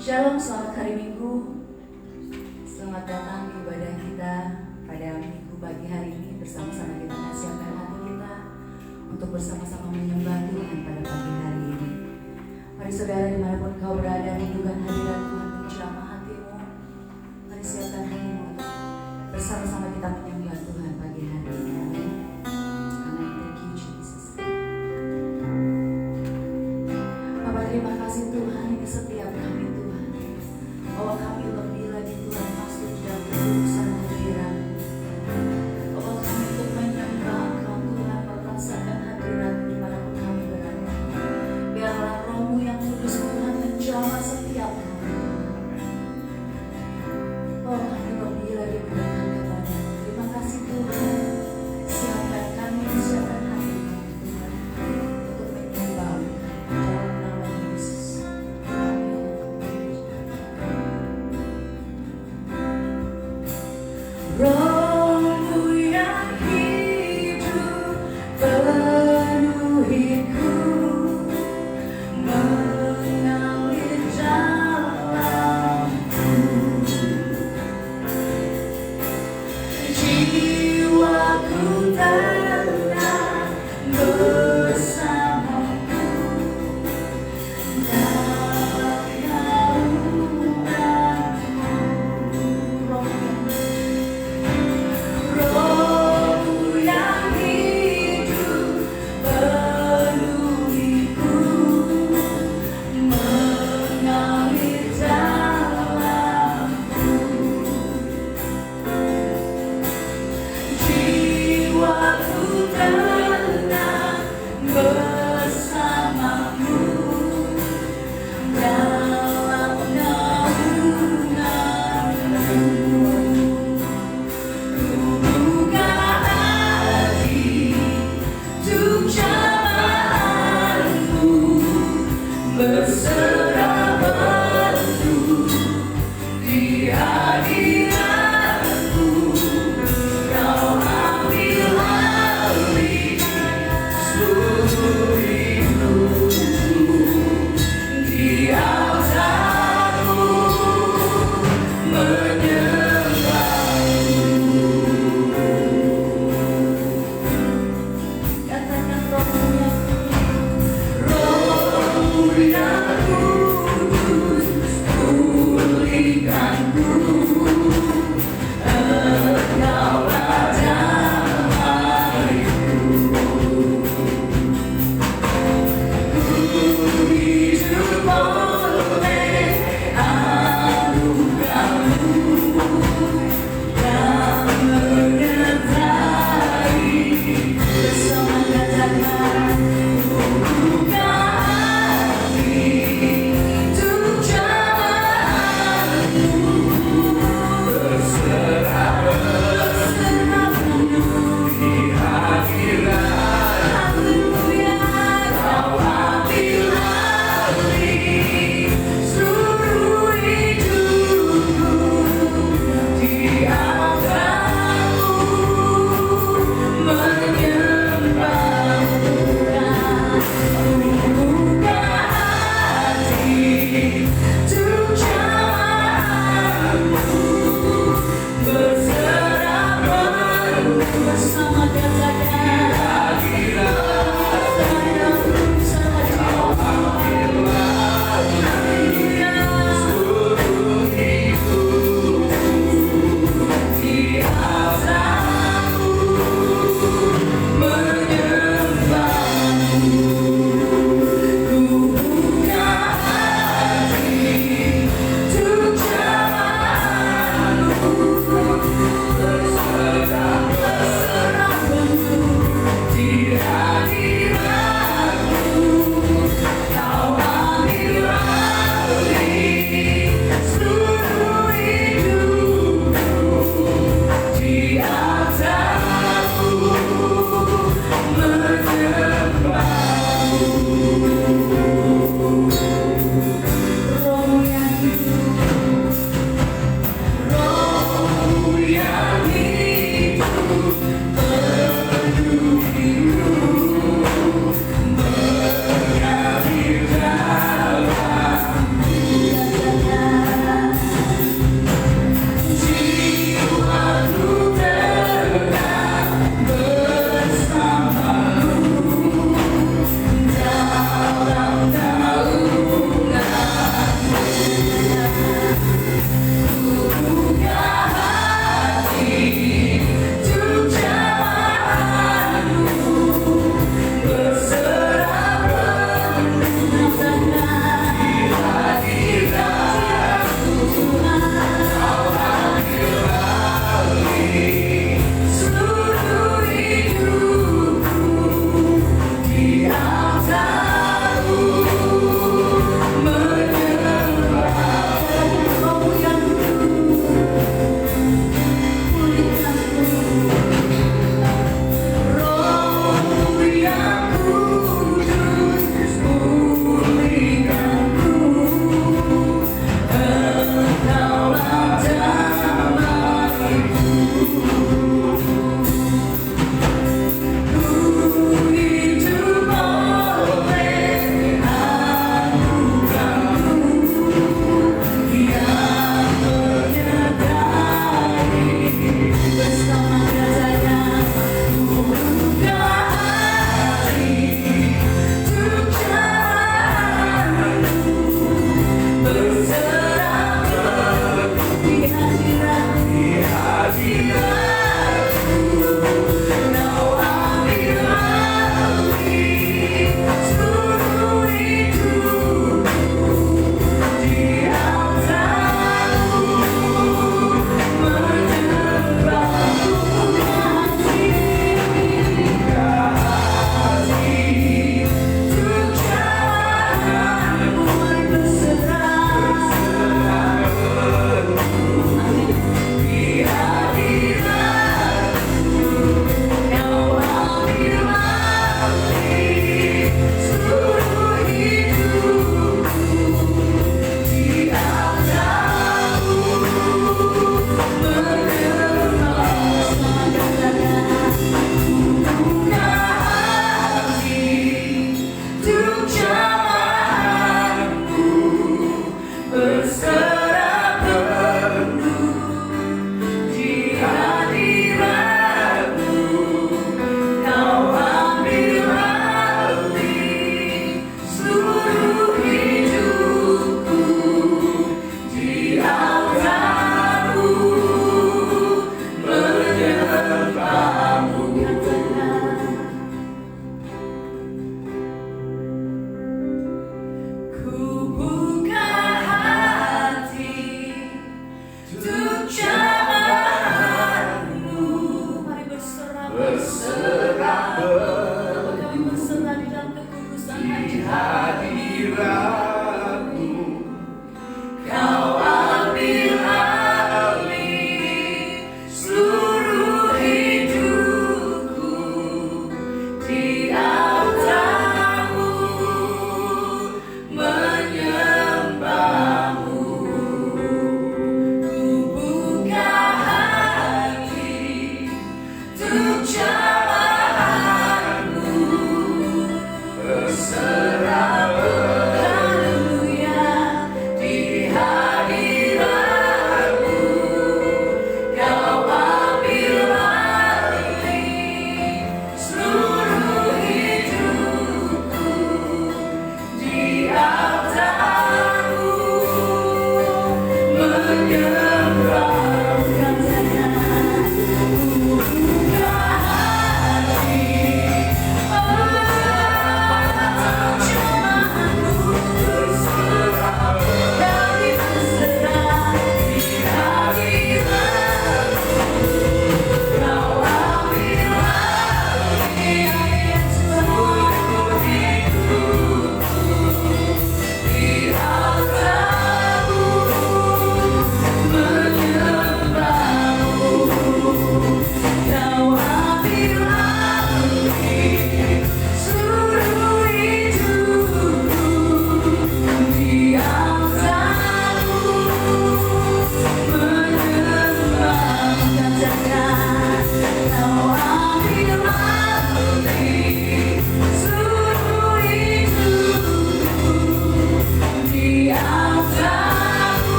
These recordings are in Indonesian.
Shalom, selamat hari Minggu. Selamat datang di ibadah kita pada Minggu pagi hari ini. Bersama-sama kita menyiapkan hati kita untuk bersama-sama menyembah Tuhan pada pagi hari ini. Mari saudara, dimanapun kau berada, rindukan hadirat Tuhan menjamah hatimu. Mari siapkan hatimu untuk bersama-sama kita menyembah Tuhan pagi hari ini. Amin. Amin. Thank you Jesus. Bapak, terima kasih Tuhan, ini setiap kami Tuhan, bahwa kami lebih lagi Tuhan masuk dalam urusan hadirat. Bahwa kami untuk menyembah Engkau Tuhan, merasakan hadirat dimanapun kami berada. Biarlah Roh-Mu yang kudus Tuhan menjamah setiap kami. Oh, kami lebih lagi mendekat kepada-Mu. Terima kasih Tuhan. Siapkan kami, siapkan hati kami Tuhan untuk menyembah dalam nama Yesus. Amin.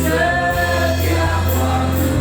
Setiap waktu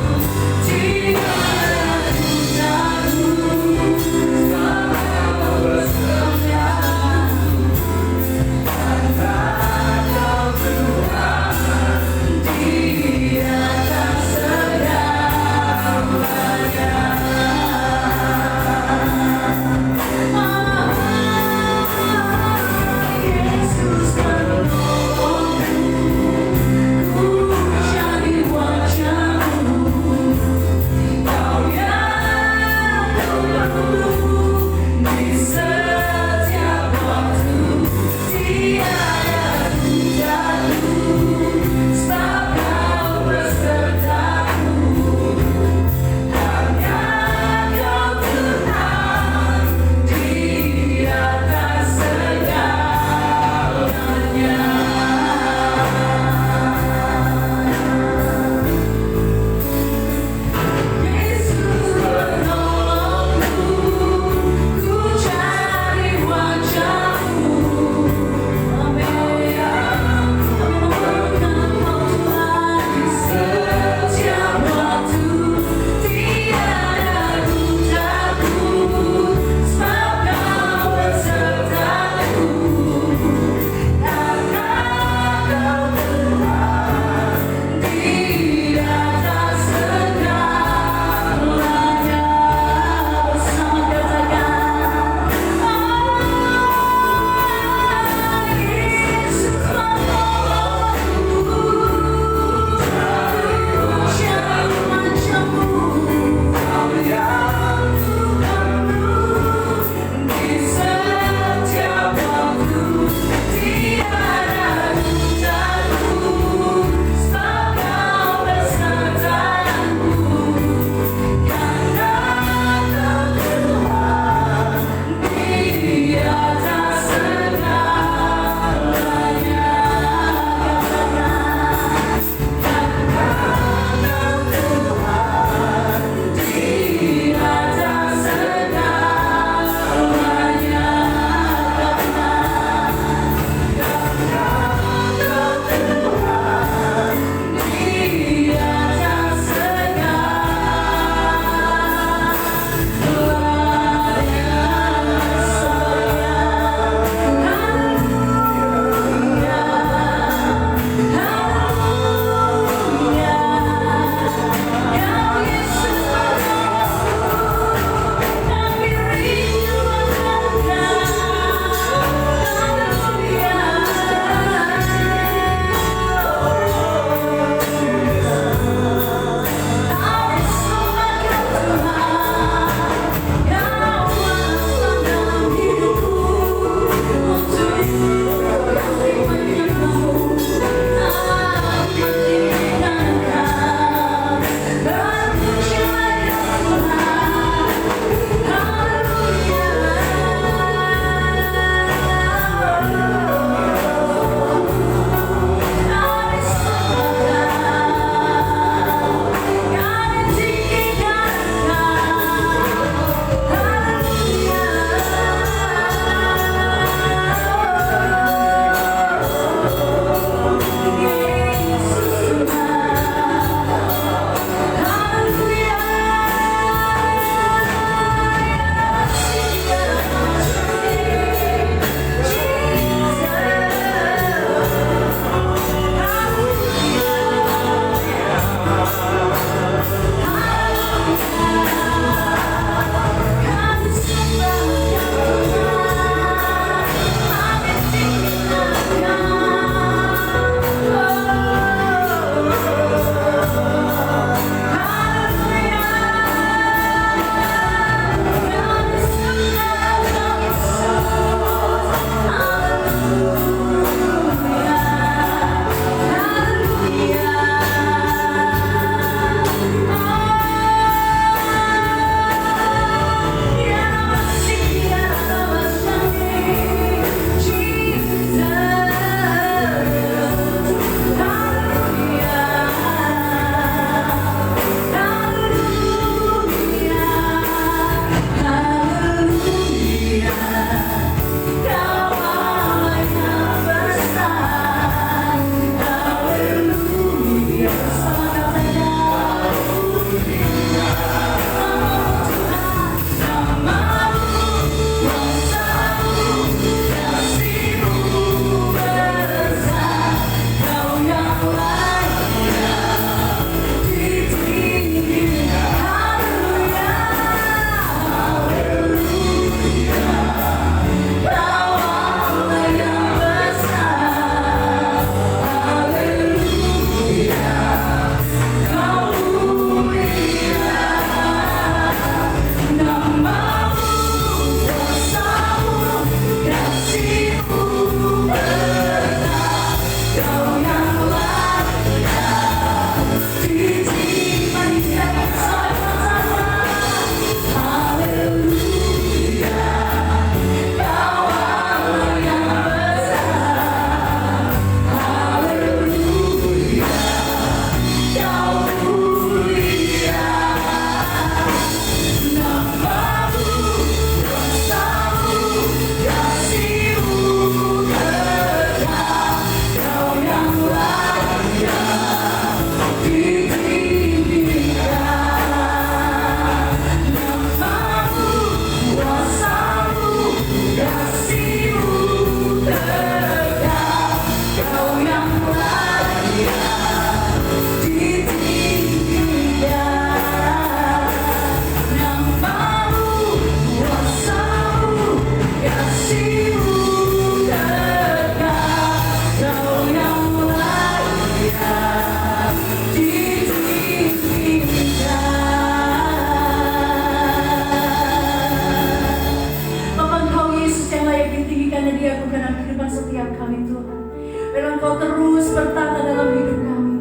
terus bertata dalam hidup kami.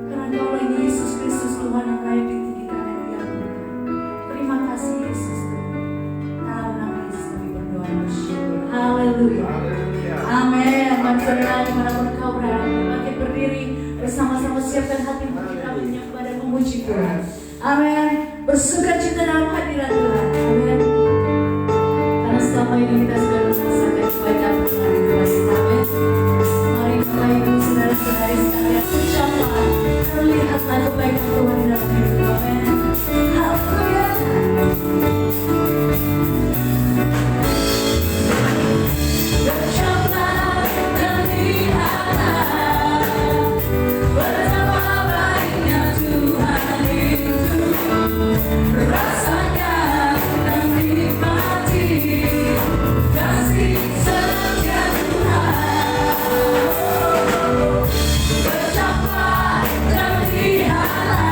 Karena Engkaulah Yesus Kristus Tuhan yang layak ditinggikan dan diagungkan. Terima kasih Yesus Tuhan. Dalam nama Yesus kami berdoa dan bersyukur. Haleluya. Amin. Mari saudara dimanapun kau berada, bangkit berdiri bersama-sama, siapkan hati kita menyembah dan memuji Tuhan. Amin. Bersuka cita dalam hadirat Tuhan. Amin. Karena selama ini kita sudah merasakan kebaikan Tuhan di dalam kita. Amin. Mari Bapak Ibu saudara-saudari sekalian ucapkan terlihatlah kebaikan Tuhan di dalam hidup. Amin. Haleluya. Bercapai dan lihatlah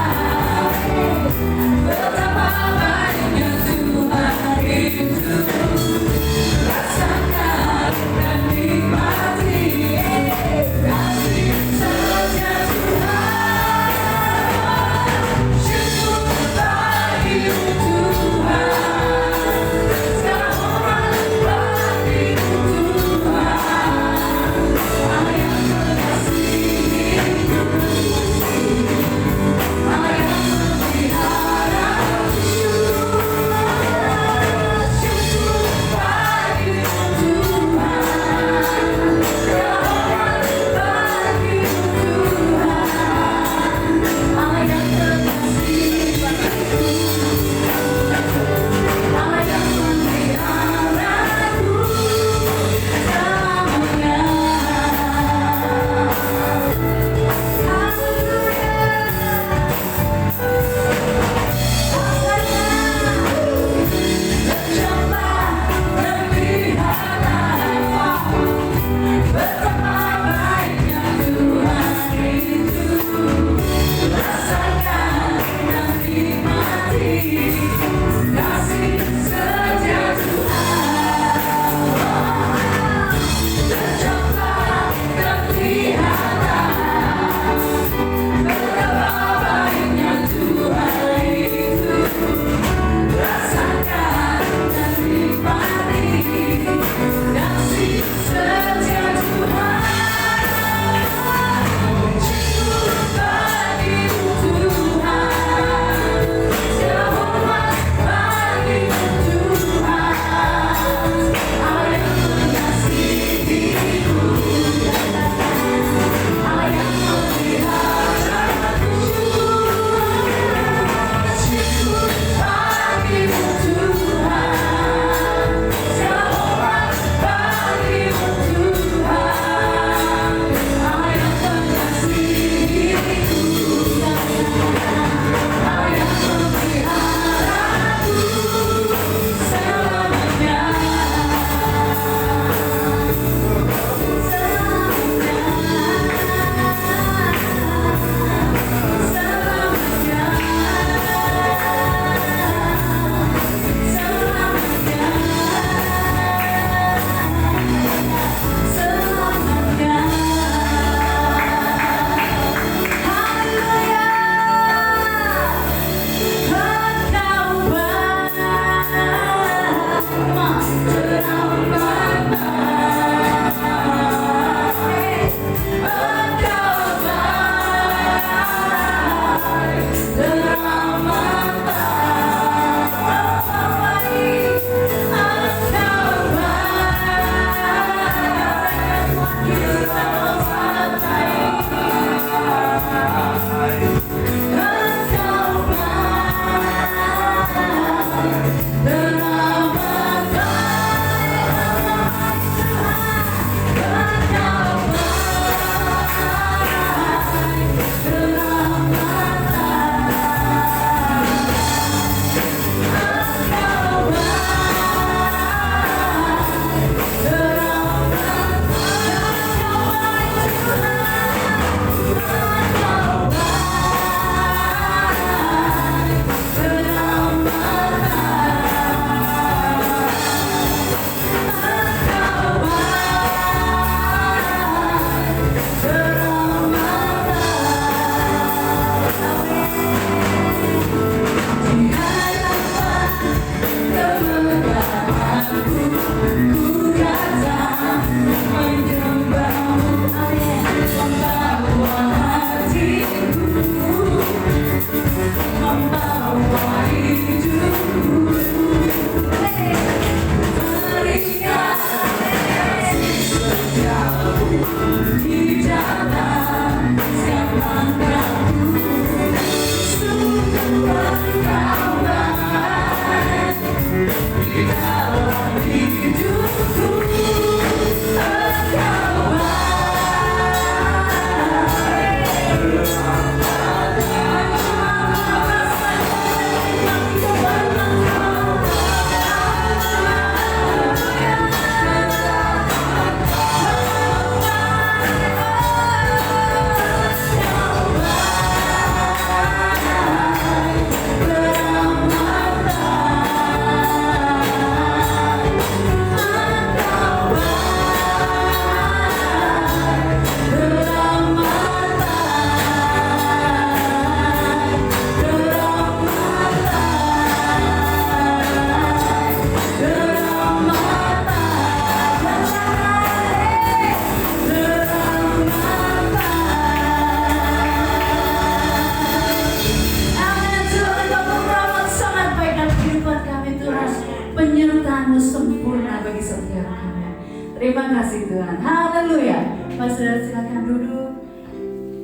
Penyertaan-Mu sempurna bagi setiap kami. Terima kasih Tuhan. Haleluya. Mas saudara silakan duduk.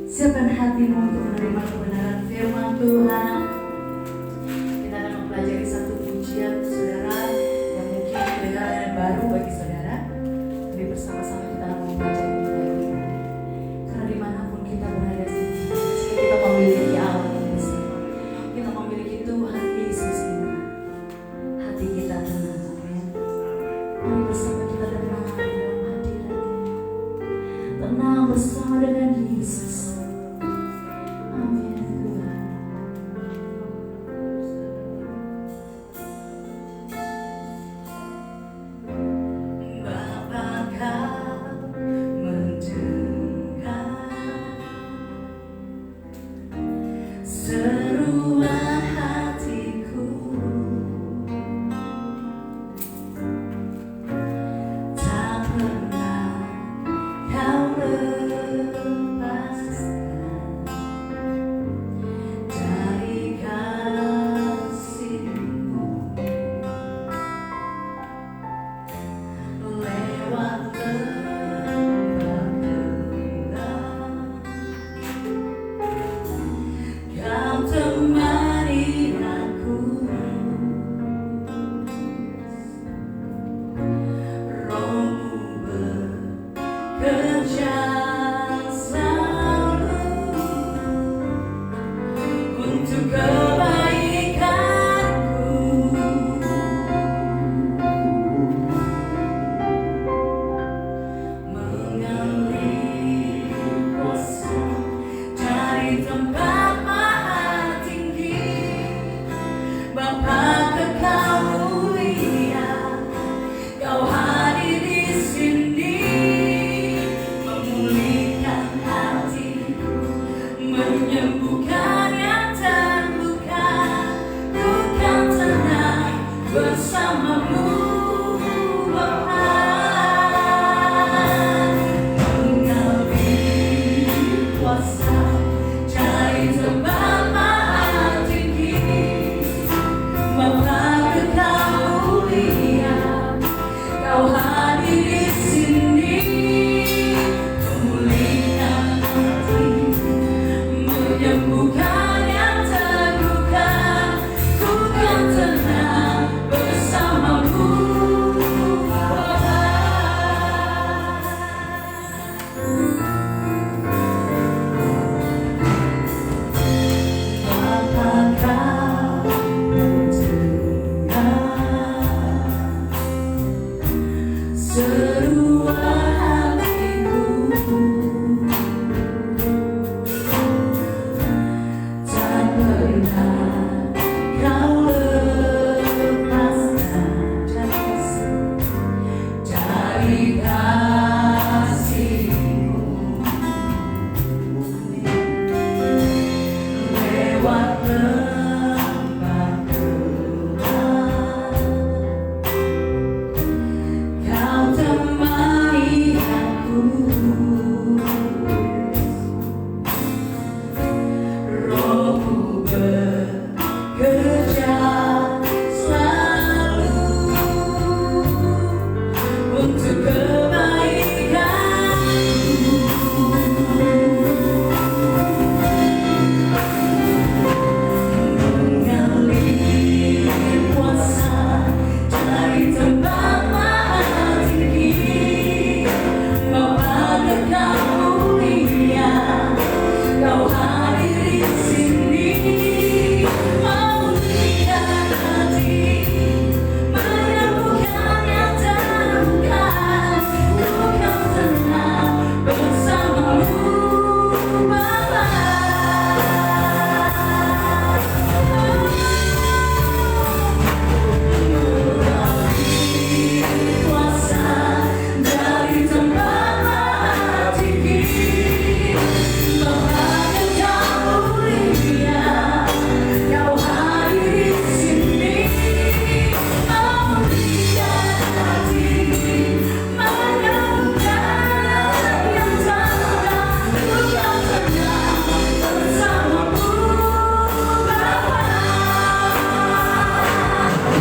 Siapkan hatimu untuk menerima kebenaran firman Tuhan. Kita akan mempelajari satu pujian saudara yang mungkin kedengaran dan baru bagi saudara. Tapi bersama-sama kita akan mempelajari pujian ini. Karena dimanapun kita berada kita memiliki Allah yang bersama. Kita memiliki Tuhan Yesus kita. Hati kita tenang, amin. Mari bersama kita tenang dalam hadirat, tenang bersama dengan Yesus. Amin Tuhan. Bapa Kau mendengar seruan hati bekerja selalu untuk kebaikanku. Mengalir kuasa dari tempat maha tinggi, Bapa Kekal mulia, Kau hadir di sini, memulihkan hati, menyembuhkan yang terluka. Ku kan tenang bersamamu, Bapa. Kuasa dari tempat maha tinggi, Bapa Kekal mulia, Kau hadir di sini, memulihkan hati, menyembuhkan yang terluka. Ku kan tenang bersamamu, Bapa.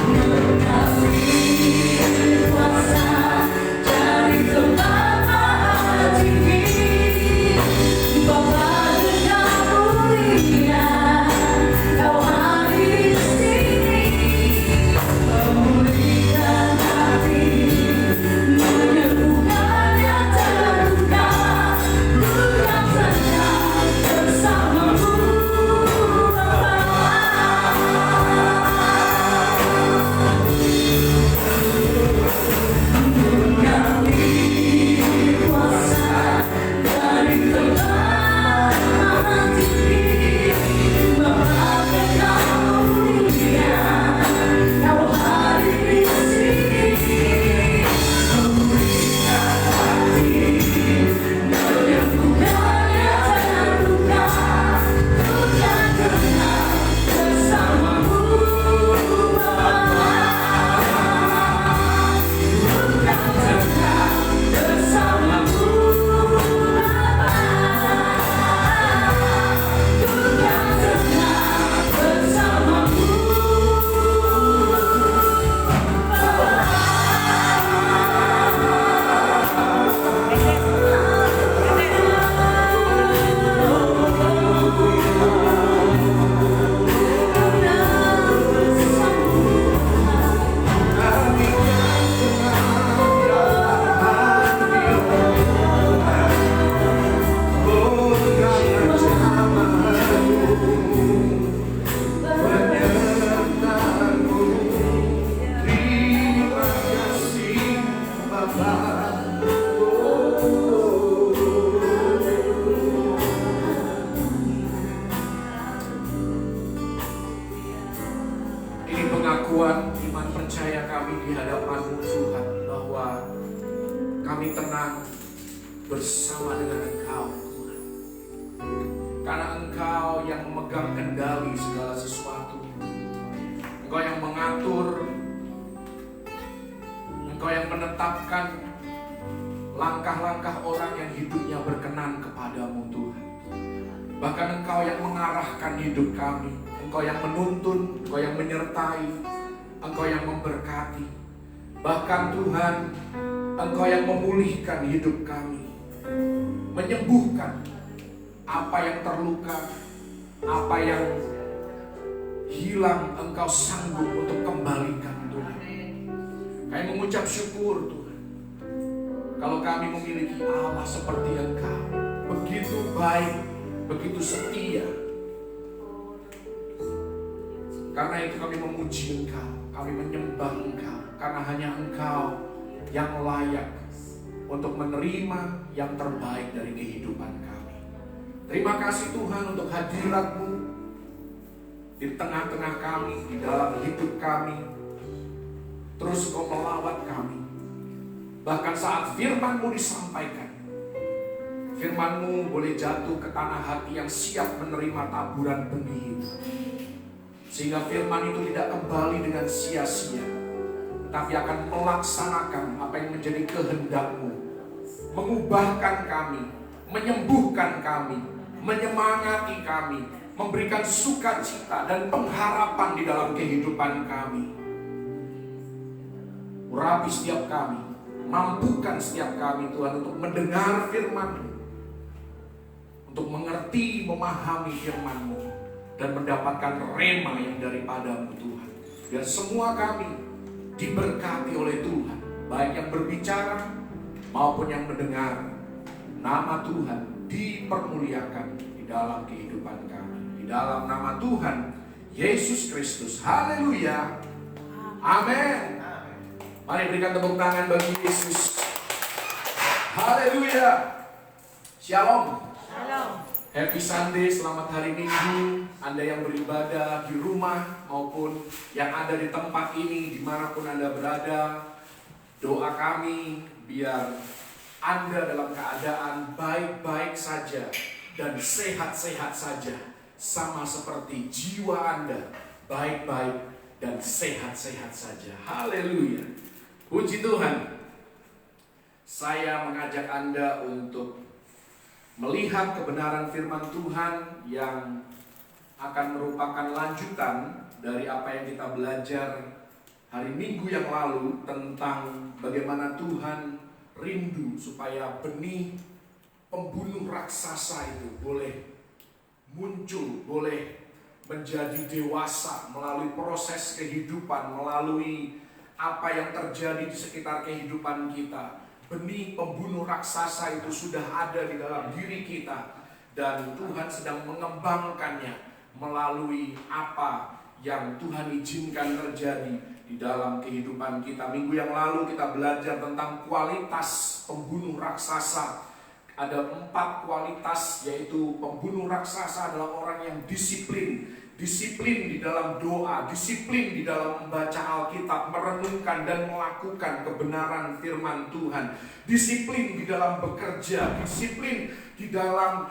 Mengalir kuasa dari tempat maha tinggi, Bapa Kekal mulia, Kau hadir di sini, memulihkan hati, menyembuhkan yang terluka. Ku kan tenang bersamamu, Bapa. Mengalir kuasa dari tempat maha tinggi, Bapa Kekal mulia, Kau hadir di sini, memulihkan hati, menyembuhkan yang terluka. Ku kan tenang bersamamu, Bapa. Ini pengakuan iman percaya kami di hadapan-Mu Tuhan, bahwa kami tenang bersama dengan Engkau Tuhan. Karena Engkau yang memegang kendali segala sesuatu, Engkau yang mengatur, Engkau yang menetapkan langkah-langkah orang yang hidupnya berkenan kepadamu Tuhan. Bahkan Engkau yang mengarahkan hidup kami, Engkau yang menuntun, Engkau yang menyertai, Engkau yang memberkati. Bahkan Tuhan, Engkau yang memulihkan hidup kami, menyembuhkan apa yang terluka, apa yang hilang, Engkau sanggup untuk kembalikan Tuhan. Kami mengucap syukur Tuhan, kalau kami memiliki Allah seperti Engkau, begitu baik, begitu setia. Karena itu kami memuji Engkau, kami menyembah Engkau, karena hanya Engkau yang layak untuk menerima yang terbaik dari kehidupan kami. Terima kasih Tuhan untuk hadirat-Mu di tengah-tengah kami, di dalam hidup kami. Terus Kau melawat kami. Bahkan saat firman-Mu disampaikan, firman-Mu boleh jatuh ke tanah hati yang siap menerima taburan benih itu. Sehingga firman itu tidak kembali dengan sia-sia, tapi akan melaksanakan apa yang menjadi kehendak-Mu, mengubahkan kami, menyembuhkan kami, menyemangati kami, memberikan sukacita dan pengharapan di dalam kehidupan kami. Urapi setiap kami, mampukan setiap kami Tuhan untuk mendengar firman-Mu, untuk mengerti, memahami firman-Mu, dan mendapatkan rema yang daripada-Mu Tuhan. Biar semua kami diberkati oleh Tuhan, baik yang berbicara maupun yang mendengar. Nama Tuhan dipermuliakan di dalam kehidupan kami. Di dalam nama Tuhan Yesus Kristus. Haleluya. Amin. Mari berikan tepuk tangan bagi Yesus. Haleluya. Shalom. Shalom. Happy Sunday, selamat hari Minggu. Anda yang beribadah di rumah maupun yang ada di tempat ini, dimanapun Anda berada, doa kami biar Anda dalam keadaan baik-baik saja dan sehat-sehat saja, sama seperti jiwa Anda baik-baik dan sehat-sehat saja. Haleluya. Puji Tuhan. Saya mengajak Anda untuk melihat kebenaran firman Tuhan yang akan merupakan lanjutan dari apa yang kita belajar hari Minggu yang lalu tentang bagaimana Tuhan rindu supaya benih pembunuh raksasa itu boleh muncul, boleh menjadi dewasa melalui proses kehidupan, melalui apa yang terjadi di sekitar kehidupan kita. Benih pembunuh raksasa itu sudah ada di dalam diri kita, dan Tuhan sedang mengembangkannya melalui apa yang Tuhan izinkan terjadi di dalam kehidupan kita. Minggu yang lalu kita belajar tentang kualitas pembunuh raksasa. Ada 4 kualitas, yaitu pembunuh raksasa adalah orang yang disiplin. Disiplin di dalam doa, disiplin di dalam membaca Alkitab, merenungkan dan melakukan kebenaran firman Tuhan. Disiplin di dalam bekerja, disiplin di dalam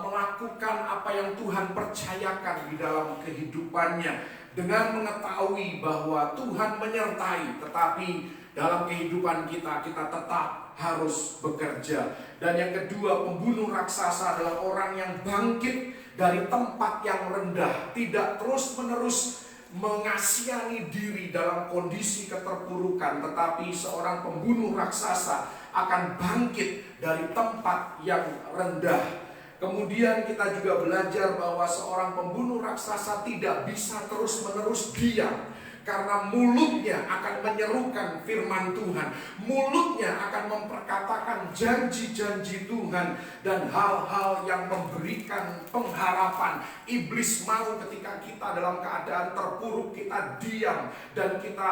melakukan apa yang Tuhan percayakan di dalam kehidupannya. Dengan mengetahui bahwa Tuhan menyertai, tetapi dalam kehidupan kita tetap harus bekerja. Dan yang kedua, pembunuh raksasa adalah orang yang bangkit dari tempat yang rendah, tidak terus-menerus mengasihani diri dalam kondisi keterpurukan, tetapi seorang pembunuh raksasa akan bangkit dari tempat yang rendah. Kemudian kita juga belajar bahwa seorang pembunuh raksasa tidak bisa terus-menerus diam, karena mulutnya akan menyerukan firman Tuhan. Mulutnya akan memperkatakan janji-janji Tuhan dan hal-hal yang memberikan pengharapan. Iblis mau ketika kita dalam keadaan terpuruk, kita diam dan kita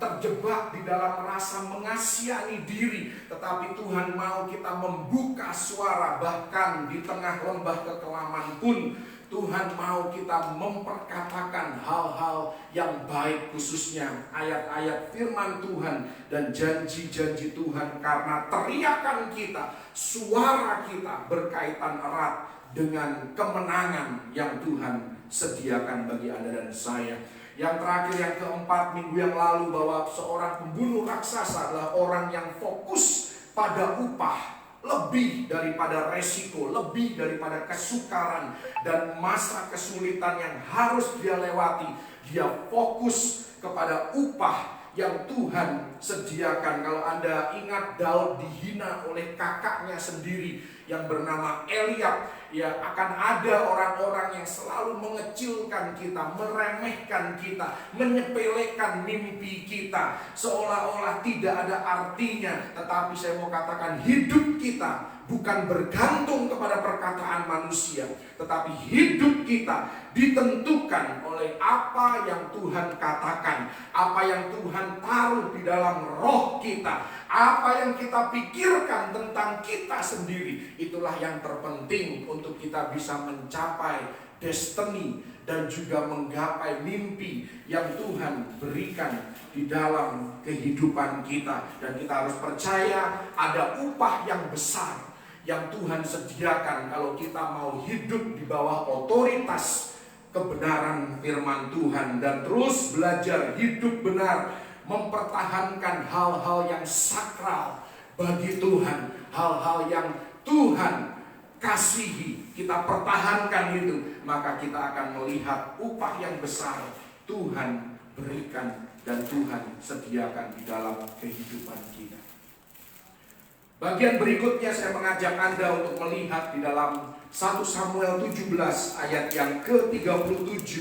terjebak di dalam rasa mengasihani diri. Tetapi Tuhan mau kita membuka suara, bahkan di tengah lembah kekelaman pun Tuhan mau kita memperkatakan hal-hal yang baik, khususnya ayat-ayat firman Tuhan dan janji-janji Tuhan, karena teriakan kita, suara kita berkaitan erat dengan kemenangan yang Tuhan sediakan bagi Anda dan saya. Yang terakhir, yang keempat, minggu yang lalu, bahwa seorang pembunuh raksasa adalah orang yang fokus pada upah, lebih daripada resiko, lebih daripada kesukaran dan masa kesulitan yang harus dia lewati. Dia fokus kepada upah yang Tuhan sediakan. Kalau Anda ingat, Daud dihina oleh kakaknya sendiri yang bernama Eliab. Ya, akan ada orang-orang yang selalu mengecilkan kita, meremehkan kita, menyepelekan mimpi kita, seolah-olah tidak ada artinya. Tetapi saya mau katakan, hidup kita bukan bergantung kepada perkataan manusia, tetapi hidup kita ditentukan oleh apa yang Tuhan katakan, apa yang Tuhan taruh di dalam roh kita, apa yang kita pikirkan tentang kita sendiri. Itulah yang terpenting untuk kita bisa mencapai destiny dan juga menggapai mimpi yang Tuhan berikan di dalam kehidupan kita. Dan kita harus percaya ada upah yang besar yang Tuhan sediakan kalau kita mau hidup di bawah otoritas kebenaran firman Tuhan dan terus belajar hidup benar, mempertahankan hal-hal yang sakral bagi Tuhan, hal-hal yang Tuhan kasihi kita pertahankan itu, maka kita akan melihat upah yang besar Tuhan berikan dan Tuhan sediakan di dalam kehidupan kita. Bagian berikutnya saya mengajak Anda untuk melihat di dalam 1 Samuel 17 ayat yang ke-37.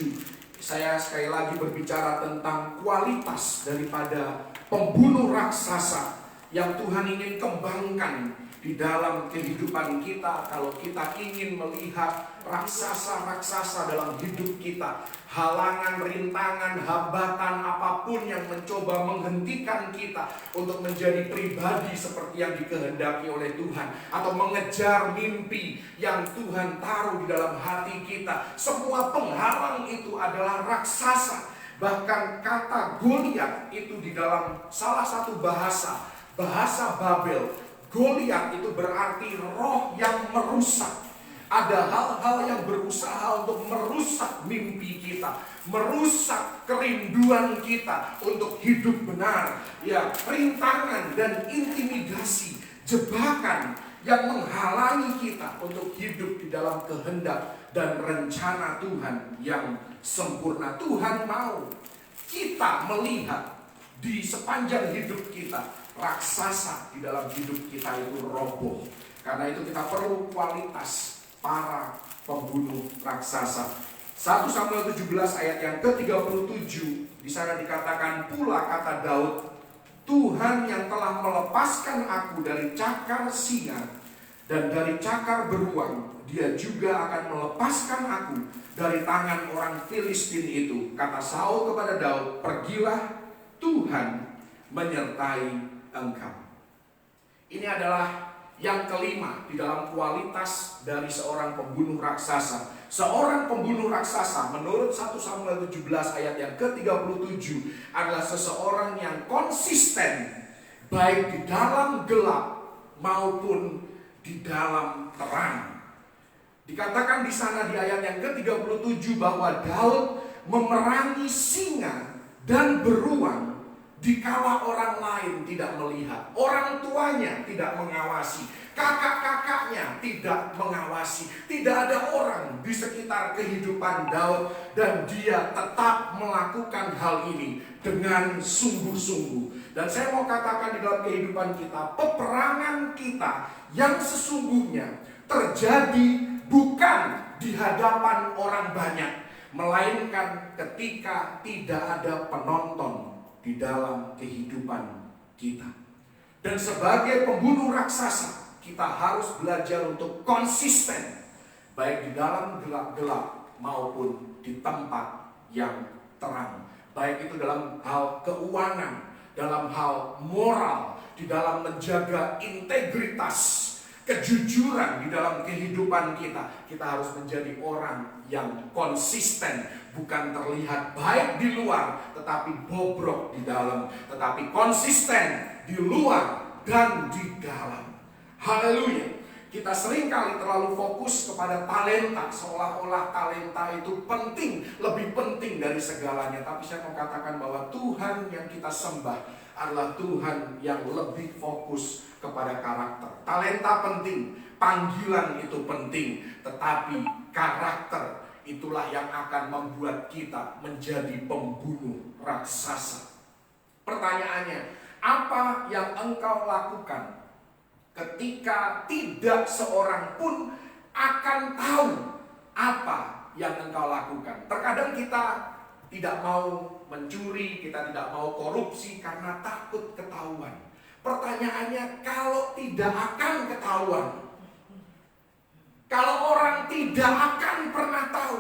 Saya sekali lagi berbicara tentang kualitas daripada pembunuh raksasa yang Tuhan ingin kembangkan di dalam kehidupan kita. Kalau kita ingin melihat raksasa-raksasa dalam hidup kita, halangan, rintangan, hambatan apapun yang mencoba menghentikan kita untuk menjadi pribadi seperti yang dikehendaki oleh Tuhan, atau mengejar mimpi yang Tuhan taruh di dalam hati kita, semua penghalang itu adalah raksasa. Bahkan kata Goliat itu di dalam salah satu bahasa Babel, Goliat itu berarti roh yang merusak. Ada hal-hal yang berusaha untuk merusak mimpi kita, merusak kerinduan kita untuk hidup benar. Ya, rintangan dan intimidasi, jebakan yang menghalangi kita untuk hidup di dalam kehendak dan rencana Tuhan yang sempurna. Tuhan mau kita melihat di sepanjang hidup kita, raksasa di dalam hidup kita itu roboh. Karena itu kita perlu kualitas para pembunuh raksasa. 1 Samuel 17 ayat yang ke-37, di sana dikatakan pula kata Daud, Tuhan yang telah melepaskan aku dari cakar singa dan dari cakar beruang, Dia juga akan melepaskan aku dari tangan orang Filistin itu. Kata Saul kepada Daud, pergilah, Tuhan menyertai engkau. Ini adalah yang kelima di dalam kualitas dari seorang pembunuh raksasa. Seorang pembunuh raksasa menurut 1 Samuel 17 ayat yang ke-37 adalah seseorang yang konsisten baik di dalam gelap maupun di dalam terang. Dikatakan di sana di ayat yang ke-37 bahwa Daud memerangi singa dan beruang dikala orang lain tidak melihat, orang tuanya tidak mengawasi, kakak-kakaknya tidak mengawasi, tidak ada orang di sekitar kehidupan Daud, dan dia tetap melakukan hal ini dengan sungguh-sungguh. Dan saya mau katakan di dalam kehidupan kita, peperangan kita yang sesungguhnya terjadi bukan di hadapan orang banyak, melainkan ketika tidak ada penonton di dalam kehidupan kita. Dan sebagai pembunuh raksasa, kita harus belajar untuk konsisten, baik di dalam gelap-gelap maupun di tempat yang terang. Baik itu dalam hal keuangan, dalam hal moral, di dalam menjaga integritas, kejujuran di dalam kehidupan kita. Kita harus menjadi orang yang konsisten, bukan terlihat baik di luar tetapi bobrok di dalam, tetapi konsisten di luar dan di dalam. Haleluya. Kita seringkali terlalu fokus kepada talenta, seolah-olah talenta itu penting, lebih penting dari segalanya. Tapi saya mau katakan bahwa Tuhan yang kita sembah adalah Tuhan yang lebih fokus kepada karakter. Talenta penting, panggilan itu penting, tetapi karakter itulah yang akan membuat kita menjadi pembunuh raksasa. Pertanyaannya, apa yang engkau lakukan ketika tidak seorang pun akan tahu apa yang engkau lakukan? Terkadang kita tidak mau mencuri, kita tidak mau korupsi karena takut ketahuan. Pertanyaannya, kalau tidak akan ketahuan, kalau orang tidak akan pernah tahu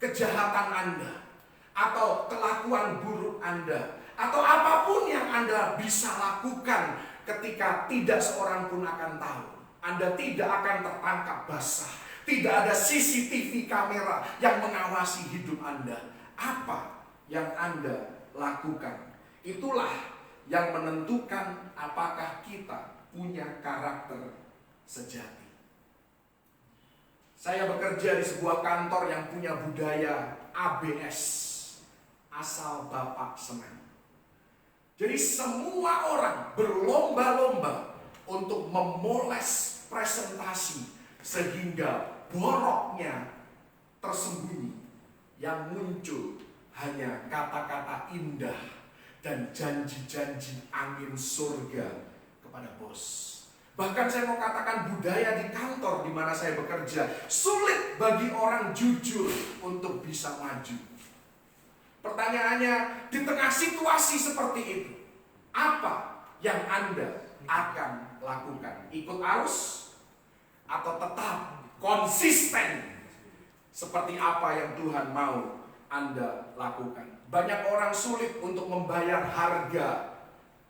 kejahatan Anda, atau kelakuan buruk Anda, atau apapun yang Anda bisa lakukan ketika tidak seorang pun akan tahu, Anda tidak akan tertangkap basah, tidak ada CCTV kamera yang mengawasi hidup Anda. Apa yang Anda lakukan? Itulah yang menentukan apakah kita punya karakter sejati. Saya bekerja di sebuah kantor yang punya budaya ABS, asal Bapak Senang. Jadi semua orang berlomba-lomba untuk memoles presentasi sehingga boroknya tersembunyi. Yang muncul hanya kata-kata indah dan janji-janji angin surga kepada bos. Bahkan saya mau katakan budaya di kantor di mana saya bekerja, sulit bagi orang jujur untuk bisa maju. Pertanyaannya, di tengah situasi seperti itu, apa yang Anda akan lakukan? Ikut arus atau tetap konsisten seperti apa yang Tuhan mau Anda lakukan? Banyak orang sulit untuk membayar harga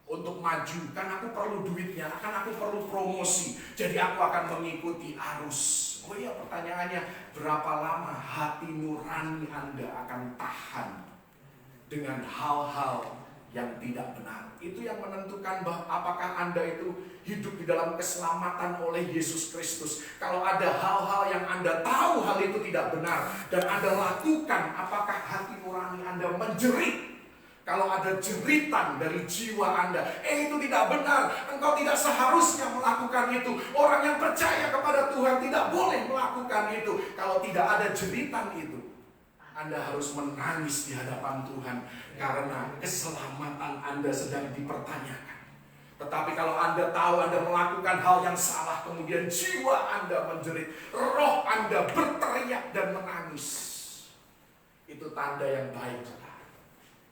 untuk maju. Kan aku perlu duitnya, kan aku perlu promosi, jadi aku akan mengikuti arus. Oh iya, pertanyaannya, berapa lama hati nurani Anda akan tahan dengan hal-hal yang tidak benar? Itu yang menentukan bahwa apakah Anda itu hidup di dalam keselamatan oleh Yesus Kristus. Kalau ada hal-hal yang Anda tahu hal itu tidak benar dan Anda lakukan, apakah hati nurani Anda menjerit? Kalau ada jeritan dari jiwa Anda, itu tidak benar, engkau tidak seharusnya melakukan itu. Orang yang percaya kepada Tuhan tidak boleh melakukan itu. Kalau tidak ada jeritan itu, Anda harus menangis di hadapan Tuhan karena keselamatan Anda sedang dipertanyakan. Tetapi kalau Anda tahu Anda melakukan hal yang salah, kemudian jiwa Anda menjerit, roh Anda berteriak dan menangis, itu tanda yang baik.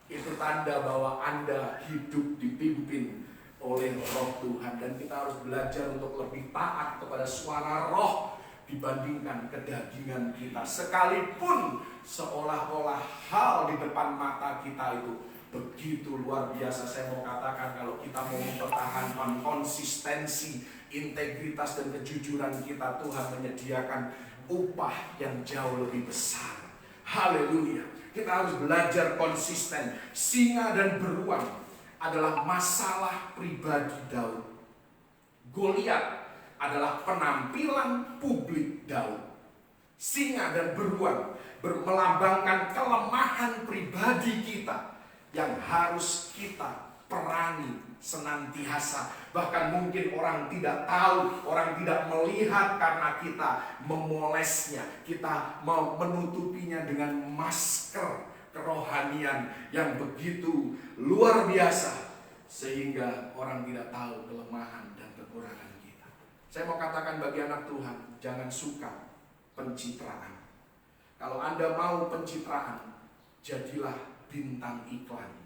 Itu tanda bahwa Anda hidup dipimpin oleh roh Tuhan. Dan kita harus belajar untuk lebih taat kepada suara roh dibandingkan kedagingan kita. Sekalipun seolah-olah hal di depan mata kita itu begitu luar biasa. Saya mau katakan, kalau kita mau mempertahankan konsistensi, integritas dan kejujuran kita, Tuhan menyediakan upah yang jauh lebih besar. Haleluya. Kita harus belajar konsisten. Singa dan beruang adalah masalah pribadi Daud. Goliat adalah penampilan publik Daud. Singa dan beruang melambangkan kelemahan pribadi kita yang harus kita perangi senantiasa. Bahkan mungkin orang tidak tahu, orang tidak melihat karena kita memolesnya, kita menutupinya dengan masker kerohanian yang begitu luar biasa, sehingga orang tidak tahu kelemahan dan kekurangan kita. Saya mau katakan bagi anak Tuhan, jangan suka pencitraan. Kalau Anda mau pencitraan, jadilah bintang iklan.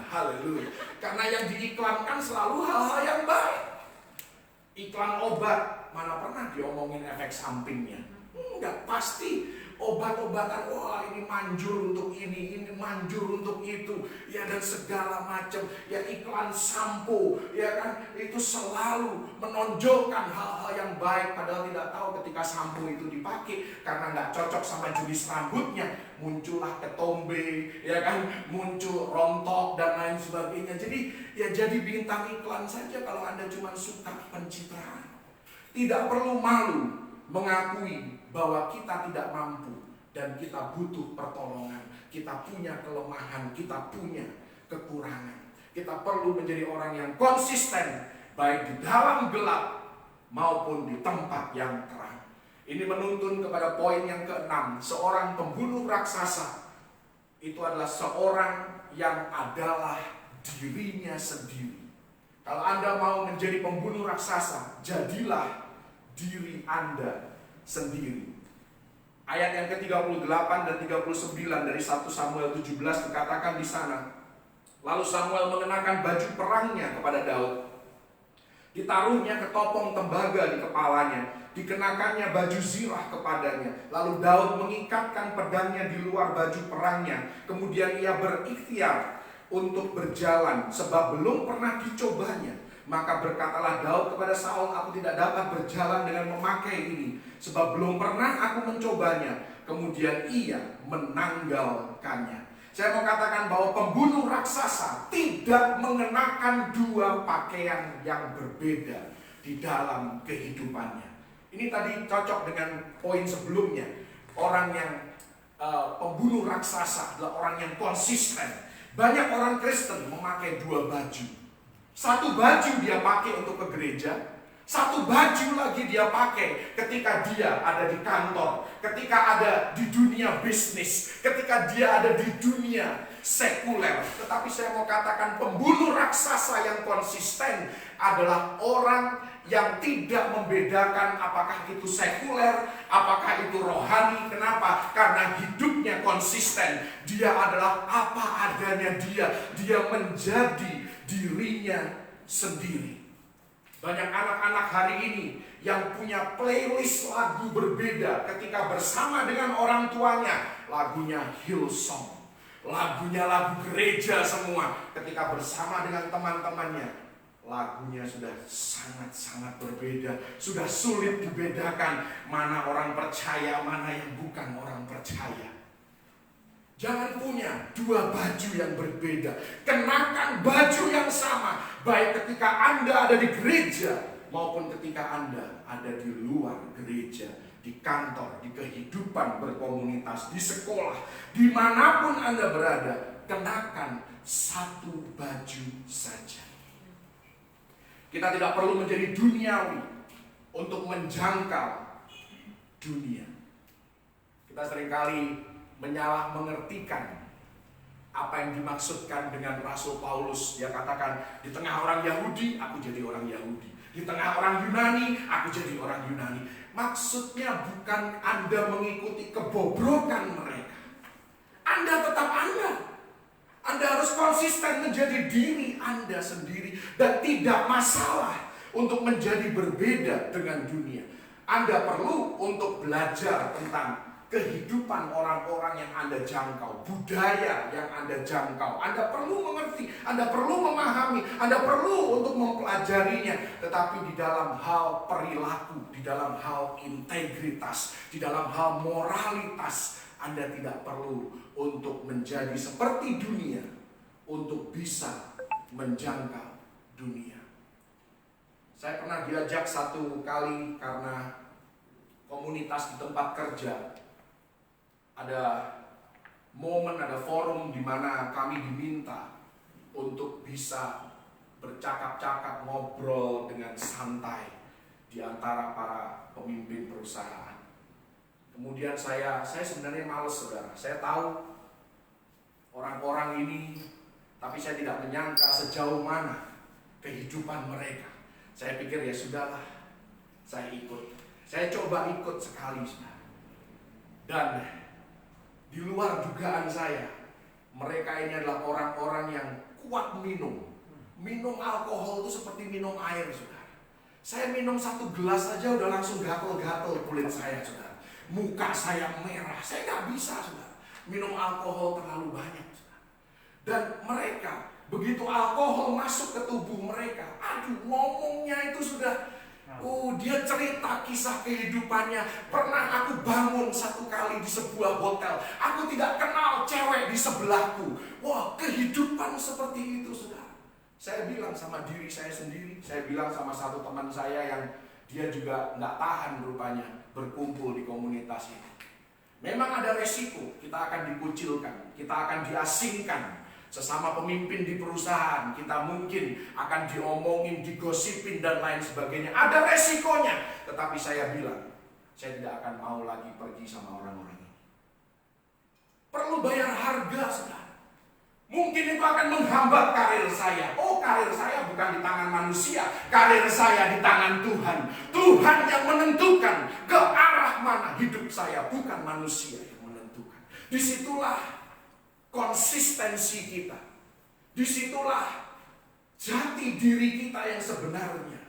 Haleluya. Karena yang diiklankan selalu hal-hal yang baik. Iklan obat, mana pernah diomongin efek sampingnya? Enggak, pasti obat-obatan, wah ini manjur untuk ini manjur untuk itu, ya, dan segala macam. Ya, iklan sampo, ya kan, itu selalu menonjolkan hal-hal yang baik, padahal tidak tahu ketika sampo itu dipakai karena nggak cocok sama jenis rambutnya, muncullah ketombe, ya kan, muncul rontok dan lain sebagainya. Jadi ya, jadi bintang iklan saja kalau Anda cuma suka pencitraan. Tidak perlu malu mengakui bahwa kita tidak mampu dan kita butuh pertolongan. Kita punya kelemahan, kita punya kekurangan. Kita perlu menjadi orang yang konsisten, baik di dalam gelap maupun di tempat yang terang. Ini menuntun kepada poin yang keenam. Seorang pembunuh raksasa itu adalah seorang yang adalah dirinya sendiri. Kalau Anda mau menjadi pembunuh raksasa, jadilah diri Anda sendiri. Ayat yang ke-38 dan 39 dari 1 Samuel 17 dikatakan di sana. Lalu Samuel mengenakan baju perangnya kepada Daud. Ditaruhnya ketopong tembaga di kepalanya, dikenakannya baju zirah kepadanya. Lalu Daud mengikatkan pedangnya di luar baju perangnya. Kemudian ia berikhtiar untuk berjalan sebab belum pernah dicobanya. Maka berkatalah Daud kepada Saul, aku tidak dapat berjalan dengan memakai ini, sebab belum pernah aku mencobanya. Kemudian ia menanggalkannya. Saya mau katakan bahwa pembunuh raksasa tidak mengenakan dua pakaian yang berbeda di dalam kehidupannya. Ini tadi cocok dengan poin sebelumnya. Orang yang pembunuh raksasa adalah orang yang konsisten. Banyak orang Kristen memakai dua baju. Satu baju dia pakai untuk ke gereja, Satu baju lagi dia pakai ketika dia ada di kantor, ketika ada di dunia bisnis, ketika dia ada di dunia sekuler. Tetapi saya mau katakan pembuluh raksasa yang konsisten adalah orang yang tidak membedakan apakah itu sekuler, apakah itu rohani. Kenapa? Karena hidupnya konsisten. Dia adalah apa adanya dia. Dia menjadi dirinya sendiri. Banyak anak-anak hari ini yang punya playlist lagu berbeda ketika bersama dengan orang tuanya. Lagunya Hillsong, lagunya lagu gereja semua. Ketika bersama dengan teman-temannya, lagunya sudah sangat-sangat berbeda. Sudah sulit dibedakan mana orang percaya, mana yang bukan orang percaya. Jangan punya dua baju yang berbeda. Kenakan baju yang sama, baik ketika Anda ada di gereja maupun ketika Anda ada di luar gereja, di kantor, di kehidupan berkomunitas, di sekolah, dimanapun Anda berada. Kenakan satu baju saja. Kita tidak perlu menjadi duniawi untuk menjangkau dunia. Kita seringkali menyalah mengertikan apa yang dimaksudkan dengan Rasul Paulus. Dia katakan, di tengah orang Yahudi, aku jadi orang Yahudi. Di tengah orang Yunani, aku jadi orang Yunani. Maksudnya bukan Anda mengikuti kebobrokan mereka. Anda tetap Anda. Anda harus konsisten menjadi diri Anda sendiri. Dan tidak masalah untuk menjadi berbeda dengan dunia. Anda perlu untuk belajar tentang kehidupan orang-orang yang Anda jangkau, budaya yang Anda jangkau. Anda perlu mengerti, Anda perlu memahami, Anda perlu untuk mempelajarinya. Tetapi di dalam hal perilaku, di dalam hal integritas, di dalam hal moralitas, Anda tidak perlu untuk menjadi seperti dunia untuk bisa menjangkau dunia. Saya pernah diajak satu kali karena komunitas di tempat kerja. Ada momen, ada forum di mana kami diminta untuk bisa bercakap-cakap, ngobrol dengan santai di antara para pemimpin perusahaan. Kemudian saya sebenarnya males, saudara. Saya tahu orang-orang ini, tapi saya tidak menyangka sejauh mana kehidupan mereka. Saya pikir ya sudahlah, saya ikut. Saya coba ikut sekali, saudara. Dan di luar dugaan saya, mereka ini adalah orang-orang yang kuat minum. Minum alkohol itu seperti minum air, saudara. Saya minum satu gelas saja udah langsung gatel-gatel kulit saya, saudara. Muka saya merah, saya nggak bisa, saudara. Minum alkohol terlalu banyak, saudara. Dan mereka, begitu alkohol masuk ke tubuh mereka, aduh, ngomongnya itu sudah, dia cerita kisah kehidupannya. Pernah aku bangun satu kali di sebuah hotel, aku tidak kenal cewek di sebelahku. Wah, kehidupan seperti itu, saudara. Saya bilang sama diri saya sendiri, saya bilang sama satu teman saya yang dia juga nggak tahan rupanya berkumpul di komunitas ini. Memang ada resiko, kita akan dikucilkan, kita akan diasingkan. Sesama pemimpin di perusahaan, kita mungkin akan diomongin, digosipin dan lain sebagainya. Ada resikonya. Tetapi saya bilang, saya tidak akan mau lagi pergi sama orang-orang ini. Perlu bayar harga, saudara. Mungkin itu akan menghambat karir saya. Oh, karir saya bukan di tangan manusia, karir saya di tangan Tuhan. Tuhan yang menentukan ke arah mana hidup saya, bukan manusia yang menentukan. Disitulah konsistensi kita. Disitulah jati diri kita yang sebenarnya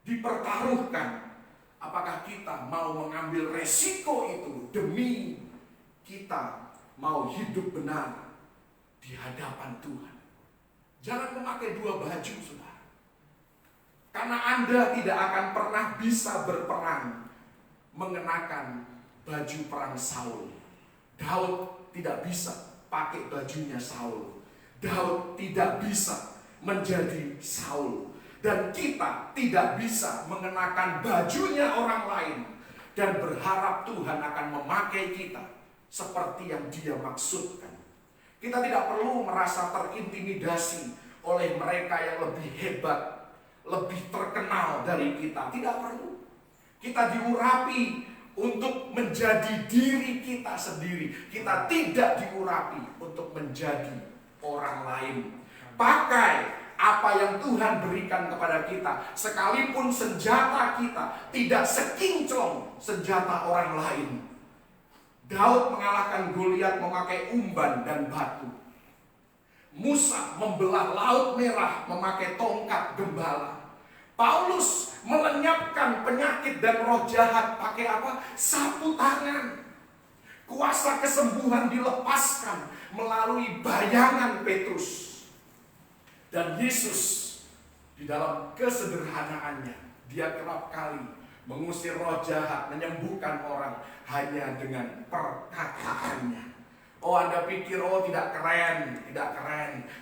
dipertaruhkan. Apakah kita mau mengambil resiko itu demi kita mau hidup benar di hadapan Tuhan. Jangan memakai dua baju, saudara. Karena Anda tidak akan pernah bisa berperang mengenakan baju perang Saul. Daud tidak bisa pakai bajunya Saul. Daud tidak bisa menjadi Saul. Dan kita tidak bisa mengenakan bajunya orang lain dan berharap Tuhan akan memakai kita seperti yang Dia maksudkan. Kita tidak perlu merasa terintimidasi oleh mereka yang lebih hebat, lebih terkenal dari kita. Tidak perlu. Kita diurapi untuk menjadi diri kita sendiri. Kita tidak diurapi untuk menjadi orang lain. Pakai apa yang Tuhan berikan kepada kita. Sekalipun senjata kita tidak sekinclong senjata orang lain. Daud mengalahkan Goliat memakai umban dan batu. Musa membelah Laut Merah memakai tongkat gembala. Paulus melenyapkan penyakit dan roh jahat pakai apa? Sapu tangan. Kuasa kesembuhan dilepaskan melalui bayangan Petrus. Dan Yesus di dalam kesederhanaannya, dia kerap kali mengusir roh jahat, menyembuhkan orang hanya dengan perkataannya. Oh, Anda pikir, oh tidak keren.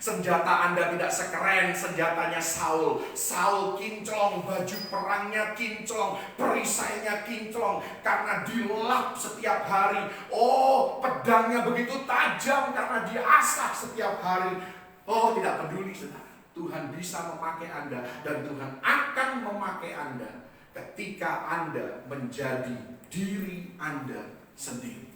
Senjata Anda tidak sekeren senjatanya Saul. Saul kinclong, baju perangnya kinclong, perisainya kinclong, karena dilap setiap hari. Oh, pedangnya begitu tajam karena diasah setiap hari. Oh, tidak peduli, saudara. Tuhan bisa memakai Anda, dan Tuhan akan memakai Anda ketika Anda menjadi diri Anda sendiri.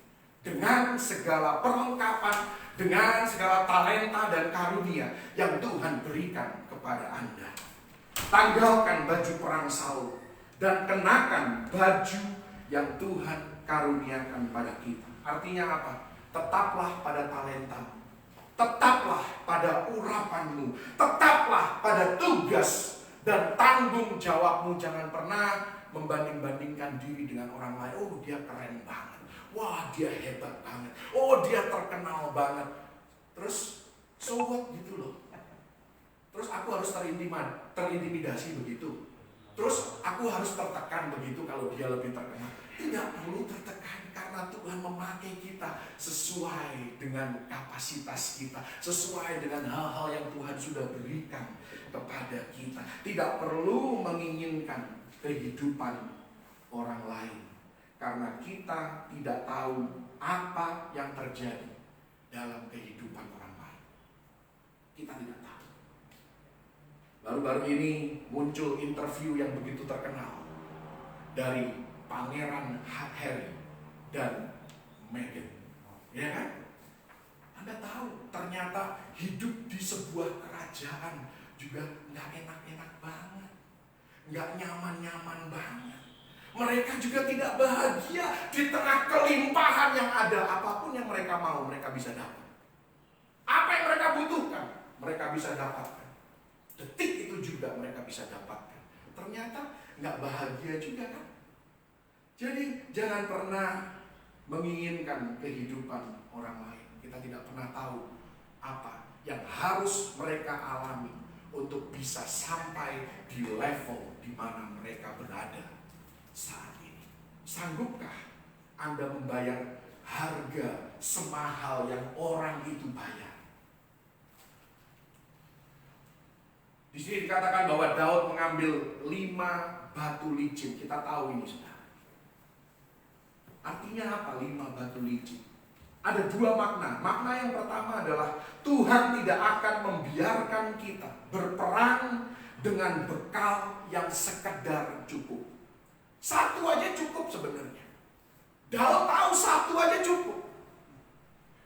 Dengan segala perlengkapan, dengan segala talenta dan karunia yang Tuhan berikan kepada Anda. Tanggalkan baju perang Saul dan kenakan baju yang Tuhan karuniakan pada kita. Artinya apa? Tetaplah pada talenta, tetaplah pada urapanmu, tetaplah pada tugas dan tanggung jawabmu. Jangan pernah membanding-bandingkan diri dengan orang lain. Oh, dia keren banget. Wah, dia hebat banget. Oh, dia terkenal banget. Terus, so what gitu loh. Terus aku harus terintimidasi begitu. Terus aku harus tertekan begitu kalau dia lebih terkenal. Tidak perlu tertekan, karena Tuhan memakai kita sesuai dengan kapasitas kita, sesuai dengan hal-hal yang Tuhan sudah berikan kepada kita. Tidak perlu menginginkan kehidupan orang lain, karena kita tidak tahu apa yang terjadi dalam kehidupan orang lain. Kita tidak tahu. Baru-baru ini muncul interview yang begitu terkenal dari Pangeran Harry dan Meghan. Ya kan? Anda tahu, ternyata hidup di sebuah kerajaan juga nggak enak-enak banget, nggak nyaman-nyaman banget. Mereka juga tidak bahagia di tengah kelimpahan yang ada. Apapun yang mereka mau, mereka bisa dapat. Apa yang mereka butuhkan, mereka bisa dapatkan. Detik itu juga mereka bisa dapatkan. Ternyata nggak bahagia juga kan? Jadi jangan pernah menginginkan kehidupan orang lain. Kita tidak pernah tahu apa yang harus mereka alami untuk bisa sampai di level di mana mereka berada saat ini. Sanggupkah Anda membayar harga semahal yang orang itu bayar? Di sini dikatakan bahwa Daud mengambil 5 batu licin. Kita tahu ini, saudara. Artinya apa 5 batu licin? Ada 2 makna. Makna yang pertama adalah Tuhan tidak akan membiarkan kita berperang dengan bekal yang sekedar cukup. 1 aja cukup sebenarnya. Daud tahu 1 aja cukup.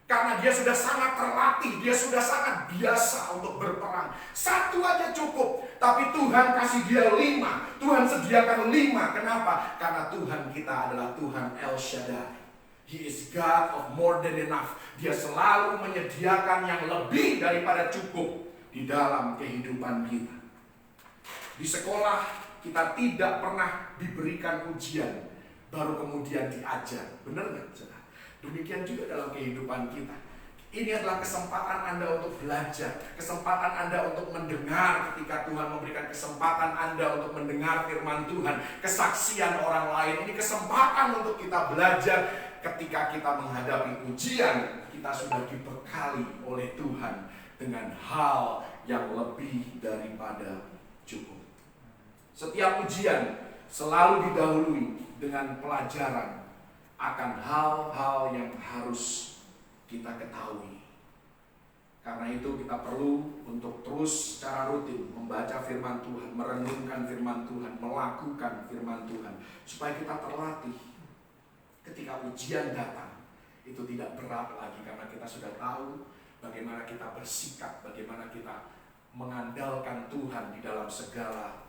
Karena dia sudah sangat terlatih, dia sudah sangat biasa untuk berperang. 1 aja cukup, tapi Tuhan kasih dia 5. Tuhan sediakan 5. Kenapa? Karena Tuhan kita adalah Tuhan El Shaddai. He is God of more than enough. Dia selalu menyediakan yang lebih daripada cukup di dalam kehidupan kita. Di sekolah kita tidak pernah diberikan ujian, baru kemudian diajar. Benar nggak, saudara? Demikian juga dalam kehidupan kita. Ini adalah kesempatan Anda untuk belajar, kesempatan Anda untuk mendengar ketika Tuhan memberikan kesempatan Anda untuk mendengar firman Tuhan, kesaksian orang lain. Ini kesempatan untuk kita belajar. Ketika kita menghadapi ujian, kita sudah dibekali oleh Tuhan dengan hal yang lebih daripada cukup. Setiap ujian selalu didahului dengan pelajaran akan hal-hal yang harus kita ketahui. Karena Karena itu kita perlu untuk terus secara rutin membaca firman Tuhan, merenungkan firman Tuhan, melakukan firman Tuhan, supaya kita terlatih ketika ujian datang itu tidak berat lagi, karena kita sudah tahu bagaimana kita bersikap, bagaimana kita mengandalkan Tuhan di dalam segala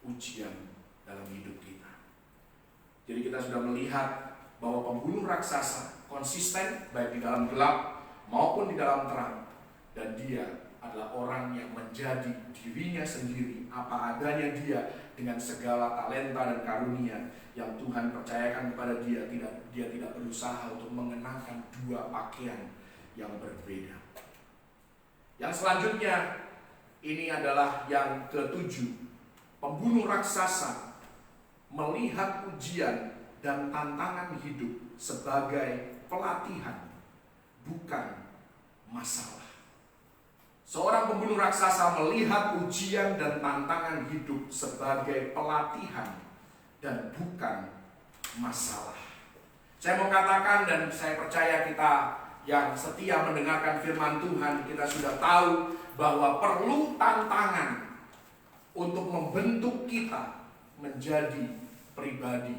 ujian dalam hidup kita. Jadi kita sudah melihat bahwa pembunuh raksasa konsisten baik di dalam gelap maupun di dalam terang. Dan dia adalah orang yang menjadi dirinya sendiri, apa adanya dia, dengan segala talenta dan karunia yang Tuhan percayakan kepada dia. Dia tidak berusaha untuk mengenakan dua pakaian yang berbeda. Yang selanjutnya, ini adalah yang ketujuh. Pembunuh raksasa melihat ujian dan tantangan hidup sebagai pelatihan, bukan masalah. Seorang pembunuh raksasa melihat ujian dan tantangan hidup sebagai pelatihan dan bukan masalah. Saya mau katakan, dan saya percaya kita yang setia mendengarkan firman Tuhan, kita sudah tahu bahwa perlu tantangan untuk membentuk kita menjadi pribadi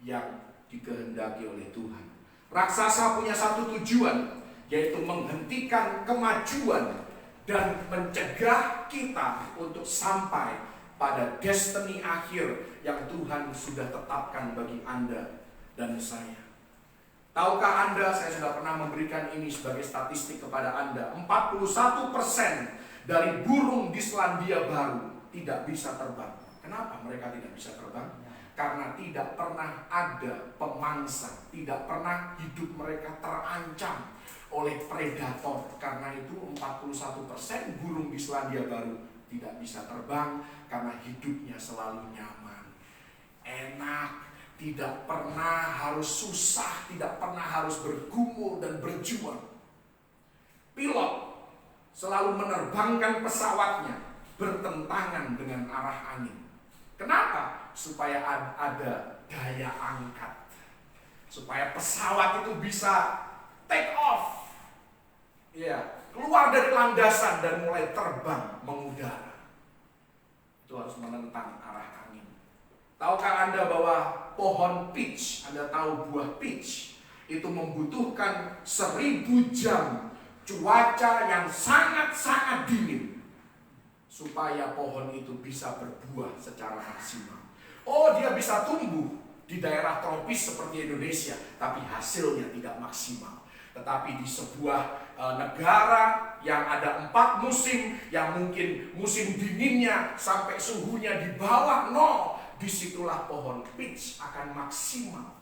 yang dikehendaki oleh Tuhan. Raksasa punya satu tujuan, yaitu menghentikan kemajuan dan mencegah kita untuk sampai pada destiny akhir yang Tuhan sudah tetapkan bagi Anda dan saya. Tahukah Anda, saya sudah pernah memberikan ini sebagai statistik kepada Anda, 41% dari burung di Selandia Baru tidak bisa terbang. Kenapa mereka tidak bisa terbang? Karena tidak pernah ada pemangsa, tidak pernah hidup mereka terancam oleh predator. Karena itu 41% burung di Selandia Baru tidak bisa terbang, karena hidupnya selalu nyaman, enak, tidak pernah harus susah, tidak pernah harus bergumul dan berjuang. Pilot selalu menerbangkan pesawatnya bertentangan dengan arah angin. Kenapa? Supaya ada daya angkat, supaya pesawat itu bisa take off, ya, keluar dari landasan dan mulai terbang mengudara. Itu harus menentang arah angin. Tahukah Anda bahwa pohon peach, Anda tahu buah peach, itu membutuhkan 1000 jam cuaca yang sangat-sangat dingin supaya pohon itu bisa berbuah secara maksimal. Oh, dia bisa tumbuh di daerah tropis seperti Indonesia, tapi hasilnya tidak maksimal. Tetapi di sebuah negara yang ada 4 musim, yang mungkin musim dinginnya sampai suhunya di bawah 0, disitulah pohon peach akan maksimal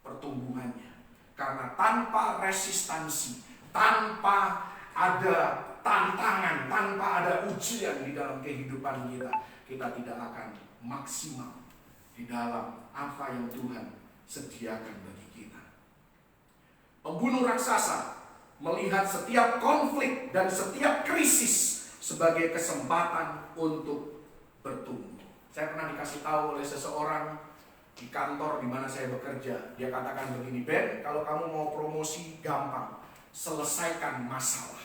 pertumbuhannya. Karena tanpa resistansi, tanpa ada tantangan, tanpa ada ujian di dalam kehidupan kita, kita tidak akan maksimal di dalam apa yang Tuhan sediakan bagi kita. Pembunuh raksasa melihat setiap konflik dan setiap krisis sebagai kesempatan untuk bertumbuh. Saya pernah dikasih tahu oleh seseorang di kantor di mana saya bekerja. Dia katakan begini, Ben, kalau kamu mau promosi gampang, selesaikan masalah.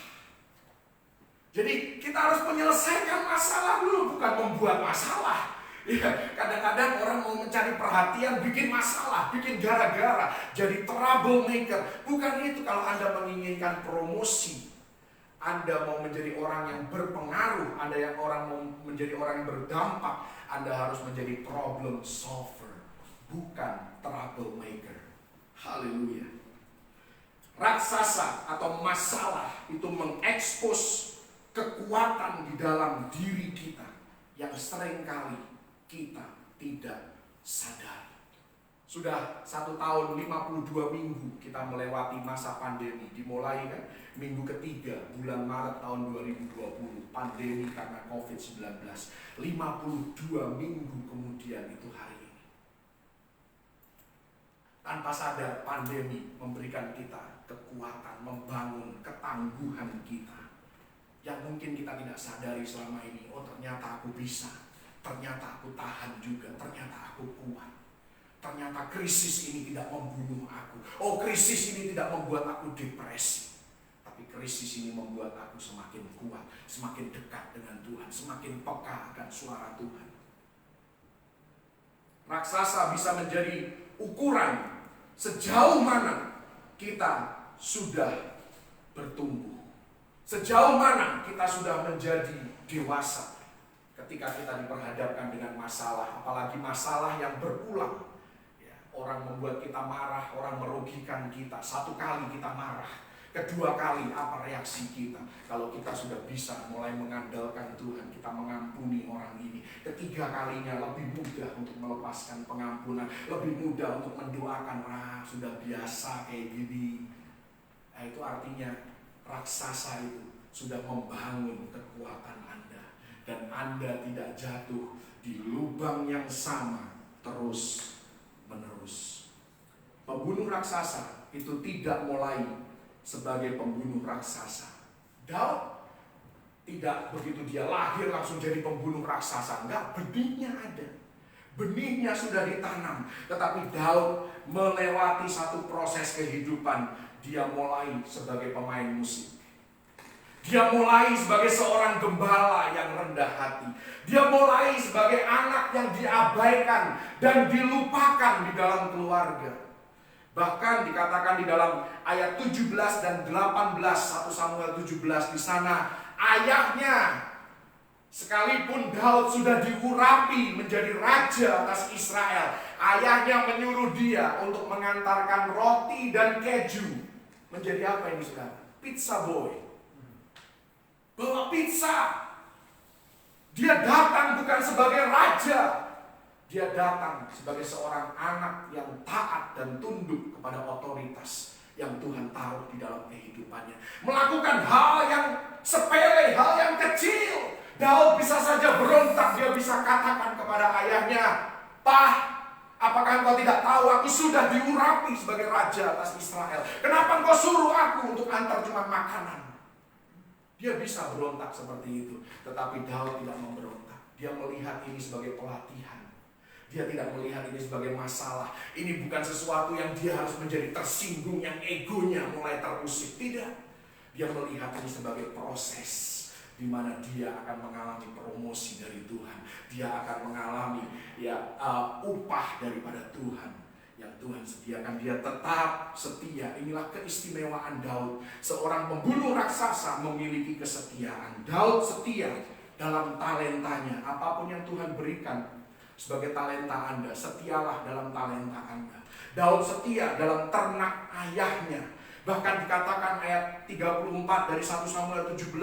Jadi kita harus menyelesaikan masalah dulu, bukan membuat masalah. Ya, kadang-kadang orang mau mencari perhatian, bikin masalah, bikin gara-gara, jadi troublemaker. Bukan itu. Kalau Anda menginginkan promosi, Anda mau menjadi orang yang berpengaruh, Anda yang mau menjadi orang yang berdampak, Anda harus menjadi problem solver, bukan troublemaker. Haleluya. Raksasa atau masalah itu mengekspos kekuatan di dalam diri kita yang seringkali kita tidak sadar. Sudah 1 tahun 52 minggu kita melewati masa pandemi. Dimulai kan minggu ketiga bulan Maret tahun 2020, pandemi karena COVID-19. 52 minggu kemudian itu hari ini. Tanpa sadar pandemi memberikan kita kekuatan, membangun ketangguhan kita yang mungkin kita tidak sadari selama ini. Oh, ternyata aku bisa. Ternyata aku tahan juga, ternyata aku kuat. Ternyata krisis ini tidak membunuh aku. Oh, krisis ini tidak membuat aku depresi. Tapi krisis ini membuat aku semakin kuat, semakin dekat dengan Tuhan, semakin peka akan suara Tuhan. Raksasa bisa menjadi ukuran sejauh mana kita sudah bertumbuh, sejauh mana kita sudah menjadi dewasa. Ketika kita diperhadapkan dengan masalah, apalagi masalah yang berulang, ya, orang membuat kita marah, orang merugikan kita. Satu kali kita marah, kedua kali apa reaksi kita? Kalau kita sudah bisa mulai mengandalkan Tuhan, kita mengampuni orang ini. Ketiga kalinya lebih mudah untuk melepaskan pengampunan, lebih mudah untuk mendoakan. Sudah biasa kayak gini. Nah, itu artinya raksasa itu sudah membangun kekuatan Anda, dan Anda tidak jatuh di lubang yang sama terus menerus. Pembunuh raksasa itu tidak mulai sebagai pembunuh raksasa. Daud tidak begitu dia lahir langsung jadi pembunuh raksasa. Enggak, benihnya ada. Benihnya sudah ditanam. Tetapi Daud melewati satu proses kehidupan. Dia mulai sebagai pemain musik. Dia mulai sebagai seorang gembala yang rendah hati. Dia mulai sebagai anak yang diabaikan dan dilupakan di dalam keluarga. Bahkan dikatakan di dalam ayat 17 dan 18 1 Samuel 17, di sana ayahnya, sekalipun Daud sudah diurapi menjadi raja atas Israel, ayahnya menyuruh dia untuk mengantarkan roti dan keju. Menjadi apa ini saudara? Pizza boy. Bawa pizza. Dia datang bukan sebagai raja. Dia datang sebagai seorang anak yang taat dan tunduk kepada otoritas yang Tuhan taruh di dalam kehidupannya. Melakukan hal yang sepele, hal yang kecil. Daud bisa saja berontak, dia bisa katakan kepada ayahnya, "Pah, apakah engkau tidak tahu aku sudah diurapi sebagai raja atas Israel? Kenapa engkau suruh aku untuk antar cuma makanan?" Dia bisa berontak seperti itu. Tetapi Daud tidak memberontak. Dia melihat ini sebagai pelatihan. Dia tidak melihat ini sebagai masalah. Ini bukan sesuatu yang dia harus menjadi tersinggung, yang egonya mulai terusik. Tidak. Dia melihat ini sebagai proses di mana dia akan mengalami promosi dari Tuhan. Dia akan mengalami upah daripada Tuhan yang Tuhan sediakan. Dia tetap setia. Inilah keistimewaan Daud. Seorang pembunuh raksasa memiliki kesetiaan. Daud setia dalam talentanya. Apapun yang Tuhan berikan sebagai talenta Anda, setialah dalam talenta Anda. Daud setia dalam ternak ayahnya. Bahkan dikatakan ayat 34 dari 1 Samuel 17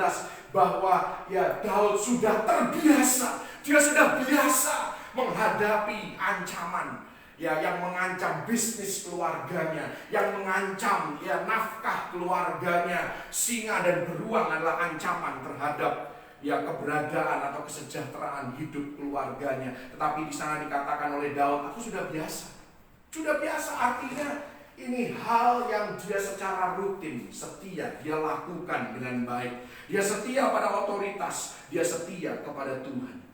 bahwa Daud sudah terbiasa. Dia sudah biasa menghadapi ancaman yang mengancam bisnis keluarganya, yang mengancam nafkah keluarganya. Singa dan beruang adalah ancaman terhadap keberadaan atau kesejahteraan hidup keluarganya. Tetapi di sana dikatakan oleh Daud, aku sudah biasa. Sudah biasa artinya ini hal yang dia secara rutin setia, dia lakukan dengan baik. Dia setia pada otoritas, dia setia kepada Tuhan.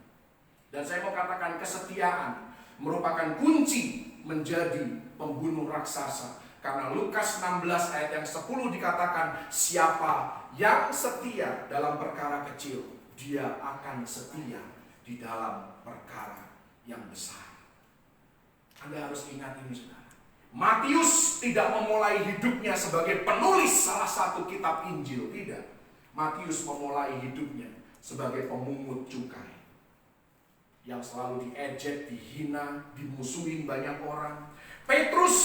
Dan saya mau katakan kesetiaan merupakan kunci menjadi pembunuh raksasa. Karena Lukas 16 ayat yang 10 dikatakan, siapa yang setia dalam perkara kecil, dia akan setia di dalam perkara yang besar. Anda harus ingat ini saudara. Matius tidak memulai hidupnya sebagai penulis salah satu kitab Injil. Tidak. Matius memulai hidupnya sebagai pemungut cukai. Yang selalu diejek, dihina, dimusuhin banyak orang. Petrus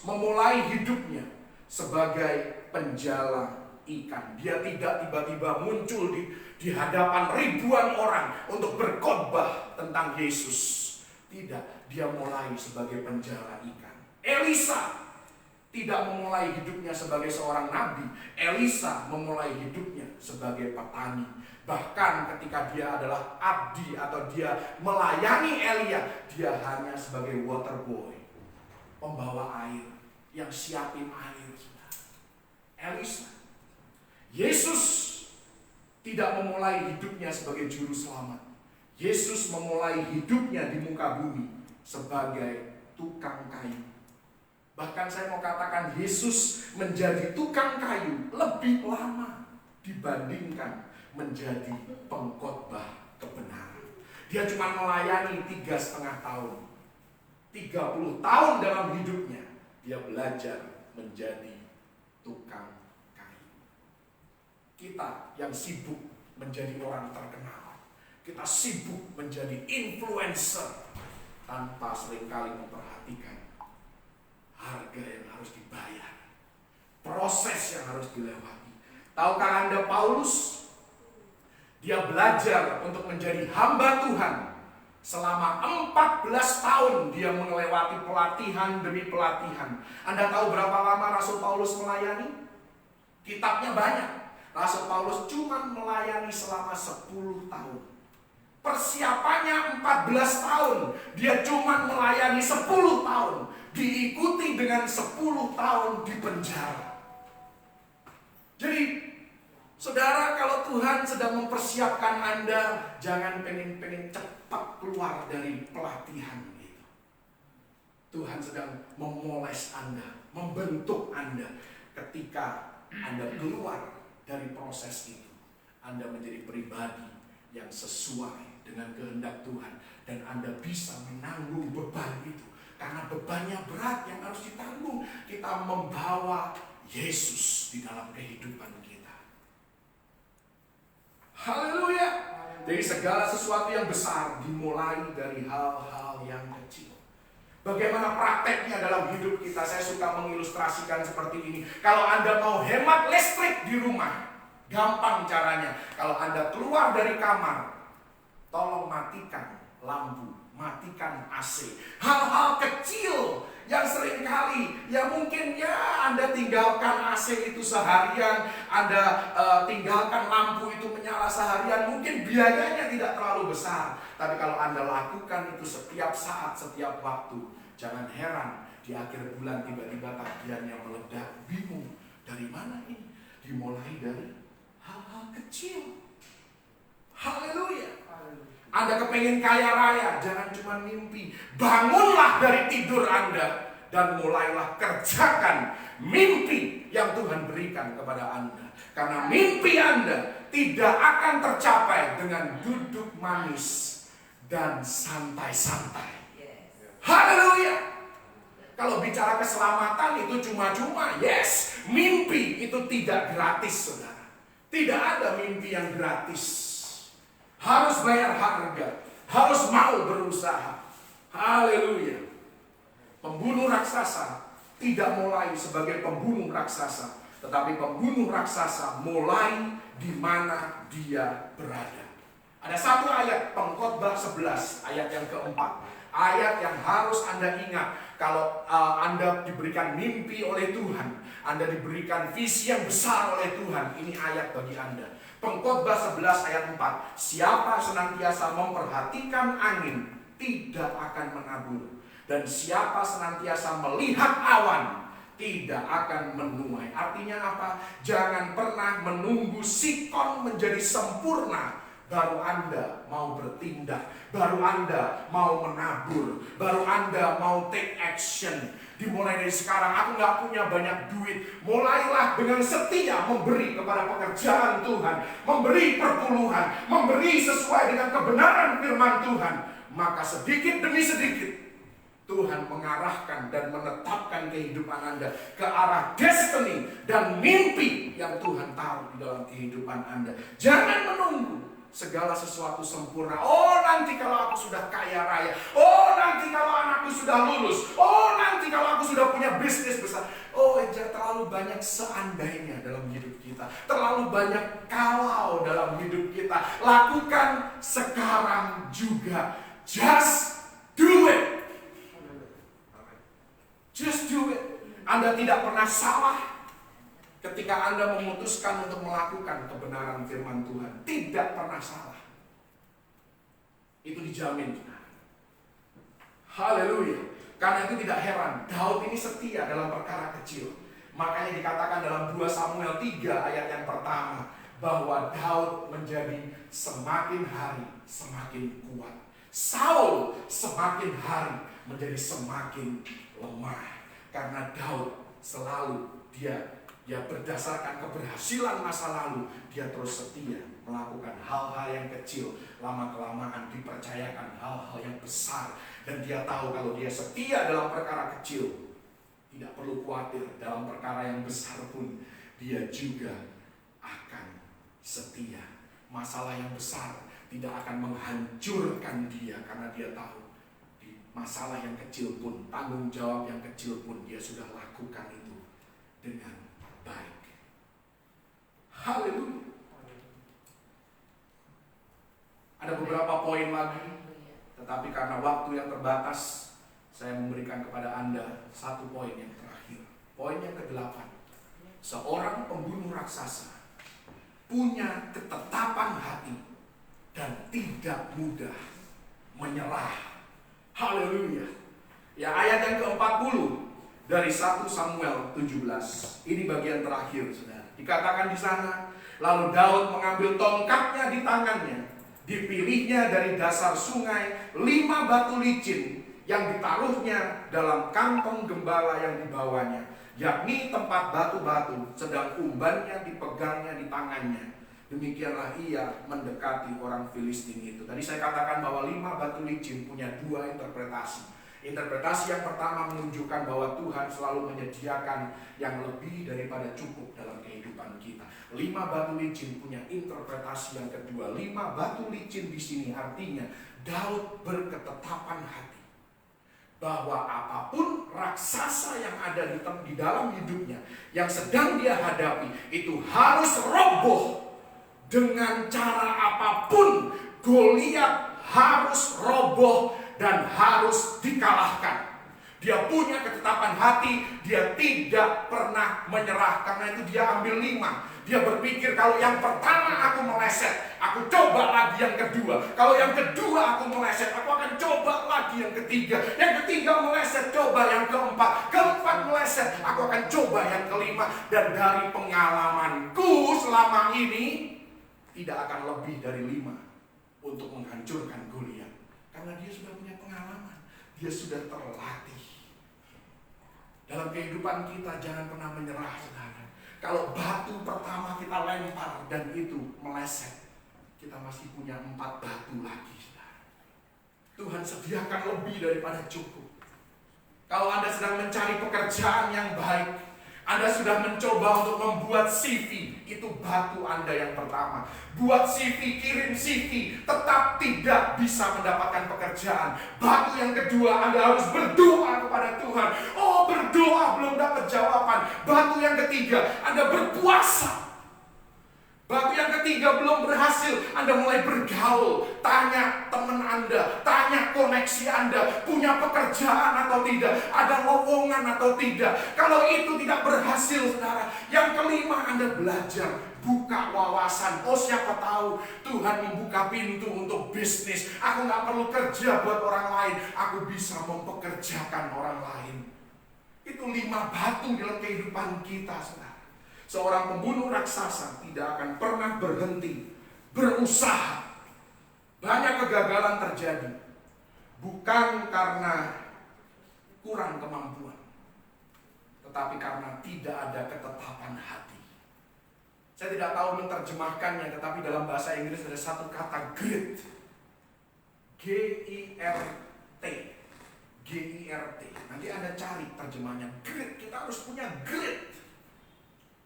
memulai hidupnya sebagai penjala ikan. Dia tidak tiba-tiba muncul di hadapan ribuan orang untuk berkhotbah tentang Yesus. Tidak, dia mulai sebagai penjala ikan. Elisa tidak memulai hidupnya sebagai seorang nabi. Elisa memulai hidupnya sebagai petani. Bahkan ketika dia adalah abdi atau dia melayani Elia, dia hanya sebagai water boy, pembawa air, yang siapin air. Elisa. Yesus tidak memulai hidupnya sebagai juru selamat. Yesus memulai hidupnya di muka bumi sebagai tukang kayu. Bahkan saya mau katakan Yesus menjadi tukang kayu lebih lama dibandingkan menjadi pengkhotbah kebenaran. Dia cuma melayani 3,5 tahun. 30 tahun dalam hidupnya dia belajar menjadi tukang kayu. Kita yang sibuk menjadi orang terkenal, kita sibuk menjadi influencer tanpa seringkali memperhatikan harga yang harus dibayar, proses yang harus dilewati. Tahukah Anda Paulus? Dia belajar untuk menjadi hamba Tuhan. Selama 14 tahun dia melewati pelatihan demi pelatihan. Anda tahu berapa lama Rasul Paulus melayani? Kitabnya banyak. Rasul Paulus cuma melayani selama 10 tahun. Persiapannya 14 tahun. Dia cuma melayani 10 tahun. Diikuti dengan 10 tahun di penjara. Jadi, saudara, kalau Tuhan sedang mempersiapkan Anda, jangan pengen cepat keluar dari pelatihan itu. Tuhan sedang memoles Anda, membentuk Anda. Ketika Anda keluar dari proses itu, Anda menjadi pribadi yang sesuai dengan kehendak Tuhan, dan Anda bisa menanggung beban itu. Karena bebannya berat yang harus ditanggung. Kita membawa Yesus di dalam kehidupan kita. Haleluya. Jadi segala sesuatu yang besar dimulai dari hal-hal yang kecil. Bagaimana prakteknya dalam hidup kita? Saya suka mengilustrasikan seperti ini. Kalau Anda mau hemat listrik di rumah, gampang caranya. Kalau Anda keluar dari kamar, tolong matikan lampu, matikan AC. Hal-hal kecil yang seringkali, ya mungkin ya Anda tinggalkan AC itu seharian, Anda tinggalkan lampu itu menyala seharian, mungkin biayanya tidak terlalu besar. Tapi kalau Anda lakukan itu setiap saat, setiap waktu, jangan heran di akhir bulan tiba-tiba tagihannya meledak. Bingung, dari mana ini? Dimulai dari hal-hal kecil. Haleluya. Anda kepengen kaya raya, jangan cuma mimpi. Bangunlah dari tidur Anda dan mulailah kerjakan mimpi yang Tuhan berikan kepada Anda. Karena mimpi Anda tidak akan tercapai dengan duduk manis dan santai-santai. Haleluya. Kalau bicara keselamatan itu cuma-cuma, yes. Mimpi itu tidak gratis, saudara. Tidak ada mimpi yang gratis. Harus bayar harga, harus mau berusaha. Haleluya. Pembunuh raksasa tidak mulai sebagai pembunuh raksasa, tetapi pembunuh raksasa mulai di mana dia berada. Ada satu ayat Pengkhotbah 11, ayat yang keempat. Ayat yang harus Anda ingat. Kalau Anda diberikan mimpi oleh Tuhan, Anda diberikan visi yang besar oleh Tuhan, ini ayat bagi Anda. Pengkhotbah 11 ayat 4. Siapa senantiasa memperhatikan angin tidak akan menabur, dan siapa senantiasa melihat awan tidak akan menuai. Artinya apa? Jangan pernah menunggu sikon menjadi sempurna baru Anda mau bertindak, baru Anda mau menabur, baru Anda mau take action. Dimulai dari sekarang. Aku gak punya banyak duit, mulailah dengan setia memberi kepada pekerjaan Tuhan, memberi perpuluhan, memberi sesuai dengan kebenaran firman Tuhan. Maka sedikit demi sedikit Tuhan mengarahkan dan menetapkan kehidupan Anda ke arah destiny dan mimpi yang Tuhan taruh di dalam kehidupan Anda. Jangan menunggu segala sesuatu sempurna. Oh, nanti kalau aku sudah kaya raya. Oh, nanti kalau anakku sudah lulus. Oh, nanti kalau aku sudah punya bisnis besar. Oh, terlalu banyak seandainya dalam hidup kita. Terlalu banyak kalau dalam hidup kita. Lakukan sekarang juga. Just do it. Just do it. Anda tidak pernah salah ketika Anda memutuskan untuk melakukan kebenaran firman Tuhan. Tidak pernah salah. Itu dijamin. Haleluya. Karena itu tidak heran, Daud ini setia dalam perkara kecil. Makanya dikatakan dalam 2 Samuel 3 ayat yang pertama, bahwa Daud menjadi semakin hari semakin kuat. Saul semakin hari menjadi semakin lemah. Karena Daud selalu dia berdasarkan keberhasilan masa lalu, dia terus setia melakukan hal-hal yang kecil. Lama-kelamaan dipercayakan hal-hal yang besar. Dan dia tahu kalau dia setia dalam perkara kecil, tidak perlu khawatir dalam perkara yang besar pun dia juga akan setia. Masalah yang besar tidak akan menghancurkan dia, karena dia tahu di masalah yang kecil pun, tanggung jawab yang kecil pun dia sudah lakukan itu dengan baik. Haleluya. Ada beberapa poin lagi, tetapi karena waktu yang terbatas, saya memberikan kepada Anda satu poin yang terakhir. Poin yang ke-8. Seorang pembunuh raksasa punya ketetapan hati dan tidak mudah menyerah. Haleluya. Ya, ayat yang ke-40 dari 1 Samuel 17. Ini bagian terakhir, saudara. Dikatakan di sana, lalu Daud mengambil tongkatnya di tangannya. Dipilihnya dari dasar sungai 5 batu licin yang ditaruhnya dalam kantong gembala yang dibawanya, yakni tempat batu-batu, sedang umbannya dipegangnya di tangannya. Demikianlah ia mendekati orang Filistin itu. Tadi saya katakan bahwa 5 batu licin punya 2 interpretasi. Interpretasi yang pertama menunjukkan bahwa Tuhan selalu menyediakan yang lebih daripada cukup dalam kehidupan kita. 5 batu licin punya interpretasi yang kedua. 5 batu licin di sini artinya Daud berketetapan hati bahwa apapun raksasa yang ada di dalam hidupnya, yang sedang dia hadapi, itu harus roboh dengan cara apapun. Goliat harus roboh dan harus dikalahkan. Dia punya ketetapan hati, dia tidak pernah menyerah. Karena itu dia ambil 5. Dia berpikir kalau yang pertama aku meleset, aku coba lagi yang kedua. Kalau yang kedua aku meleset, aku akan coba lagi yang ketiga. Yang ketiga meleset, coba yang keempat. Keempat meleset, aku akan coba yang kelima. Dan dari pengalamanku selama ini, tidak akan lebih dari 5 untuk menghancurkan Goliat. Karena dia sudah punya pengalaman, dia sudah terlatih. Dalam kehidupan kita jangan pernah menyerah, saudara. Kalau batu pertama kita lempar dan itu meleset, kita masih punya 4 batu lagi, saudara. Tuhan sediakan lebih daripada cukup. Kalau Anda sedang mencari pekerjaan yang baik, Anda sudah mencoba untuk membuat CV, itu batu Anda yang pertama. Buat CV, kirim CV, tetap tidak bisa mendapatkan pekerjaan. Batu yang kedua, Anda harus berdoa kepada Tuhan. Oh, berdoa belum dapat jawaban. Batu yang ketiga, Anda berpuasa. Batu yang ketiga belum berhasil, Anda mulai bergaul. Tanya teman Anda, tanya koneksi Anda, punya pekerjaan atau tidak, ada lowongan atau tidak. Kalau itu tidak berhasil, saudara, yang kelima Anda belajar, buka wawasan. Oh, siapa tahu Tuhan membuka pintu untuk bisnis. Aku gak perlu kerja buat orang lain, aku bisa mempekerjakan orang lain. Itu 5 batu dalam kehidupan kita, saudara. Seorang pembunuh raksasa tidak akan pernah berhenti berusaha. Banyak kegagalan terjadi bukan karena kurang kemampuan, tetapi karena tidak ada ketetapan hati. Saya tidak tahu menerjemahkannya, tetapi dalam bahasa Inggris ada satu kata grit. G-I-R-T. G-I-R-T. Nanti Anda cari terjemahnya. Grit, kita harus punya grit.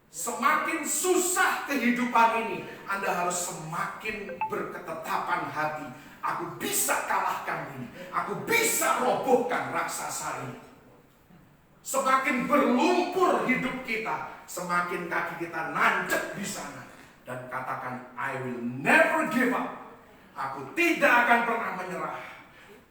Semakin susah kehidupan ini, Anda harus semakin berketetapan hati. Aku bisa kalahkan ini. Aku bisa robohkan raksasa ini. Semakin berlumpur hidup kita, semakin kaki kita nancep di sana. Dan katakan, I will never give up. Aku tidak akan pernah menyerah.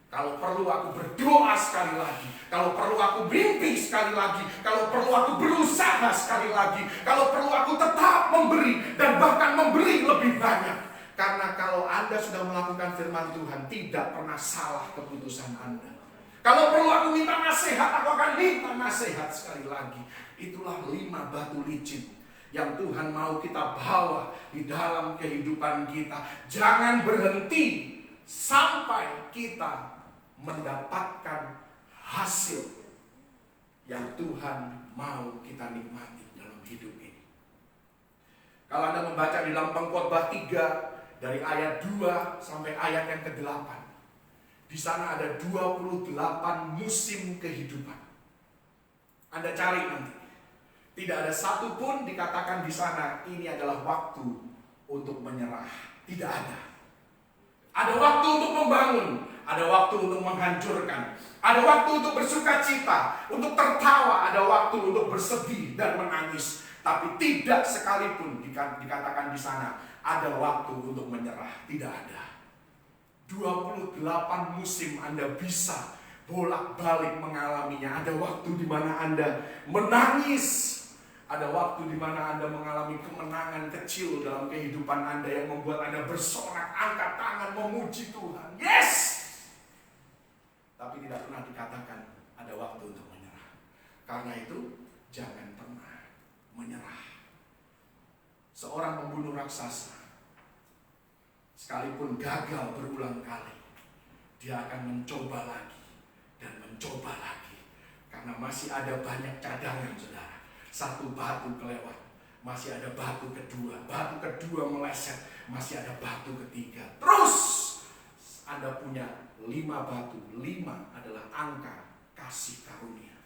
Kalau perlu aku berdoa sekali lagi. Kalau perlu aku mimpi sekali lagi. Kalau perlu aku berusaha sekali lagi. Kalau perlu aku tetap memberi. Dan bahkan memberi lebih banyak. Karena kalau Anda sudah melakukan firman Tuhan, tidak pernah salah keputusan Anda. Kalau perlu aku minta nasihat, aku akan minta nasihat sekali lagi. Itulah 5 batu licin yang Tuhan mau kita bawa di dalam kehidupan kita. Jangan berhenti sampai kita mendapatkan hasil yang Tuhan mau kita nikmati dalam hidup ini. Kalau Anda membaca di dalam Pengkhotbah 3 dari ayat 2 sampai ayat yang ke-8, di sana ada 28 musim kehidupan. Anda cari nanti. Tidak ada satu pun dikatakan di sana ini adalah waktu untuk menyerah. Tidak ada. Ada waktu untuk membangun, ada waktu untuk menghancurkan, ada waktu untuk bersuka cita, untuk tertawa, ada waktu untuk bersedih dan menangis. Tapi tidak sekalipun dikatakan di sana ada waktu untuk menyerah. Tidak ada. 28 musim Anda bisa bolak-balik mengalaminya. Ada waktu di mana Anda menangis. Ada waktu di mana Anda mengalami kemenangan kecil dalam kehidupan Anda yang membuat Anda bersorak, angkat tangan, memuji Tuhan. Yes! Tapi tidak pernah dikatakan ada waktu untuk menyerah. Karena itu, jangan pernah menyerah. Seorang pembunuh raksasa, sekalipun gagal berulang kali, dia akan mencoba lagi dan mencoba lagi. Karena masih ada banyak cadangan, saudara. Satu batu kelewat, masih ada batu kedua meleset, masih ada batu ketiga. Terus Anda punya 5 batu. 5 adalah angka kasih karunia.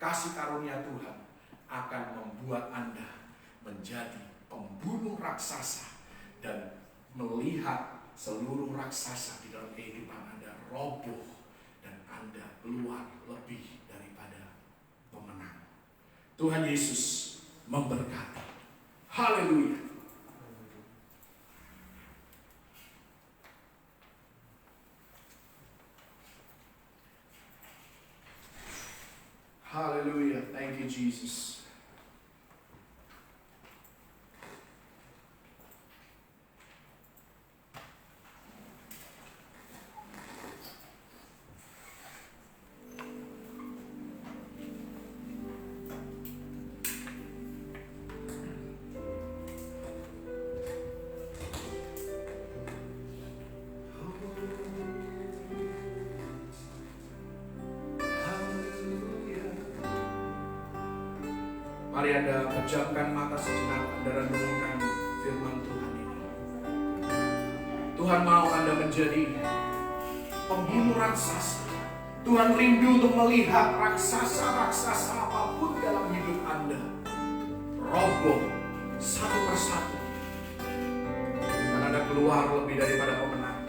Kasih karunia Tuhan akan membuat Anda menjadi pembunuh raksasa dan melihat seluruh raksasa di dalam kehidupan Anda roboh dan Anda keluar lebih daripada pemenang. Tuhan Yesus memberkati. Haleluya. Haleluya. Thank you, Jesus. Mari Anda pejamkan mata sejenak, Anda renungkan firman Tuhan ini. Tuhan mau Anda menjadi pembunuh raksasa. Tuhan rindu untuk melihat raksasa-raksasa apapun dalam hidup Anda roboh satu persatu. Dan Anda keluar lebih daripada pemenang.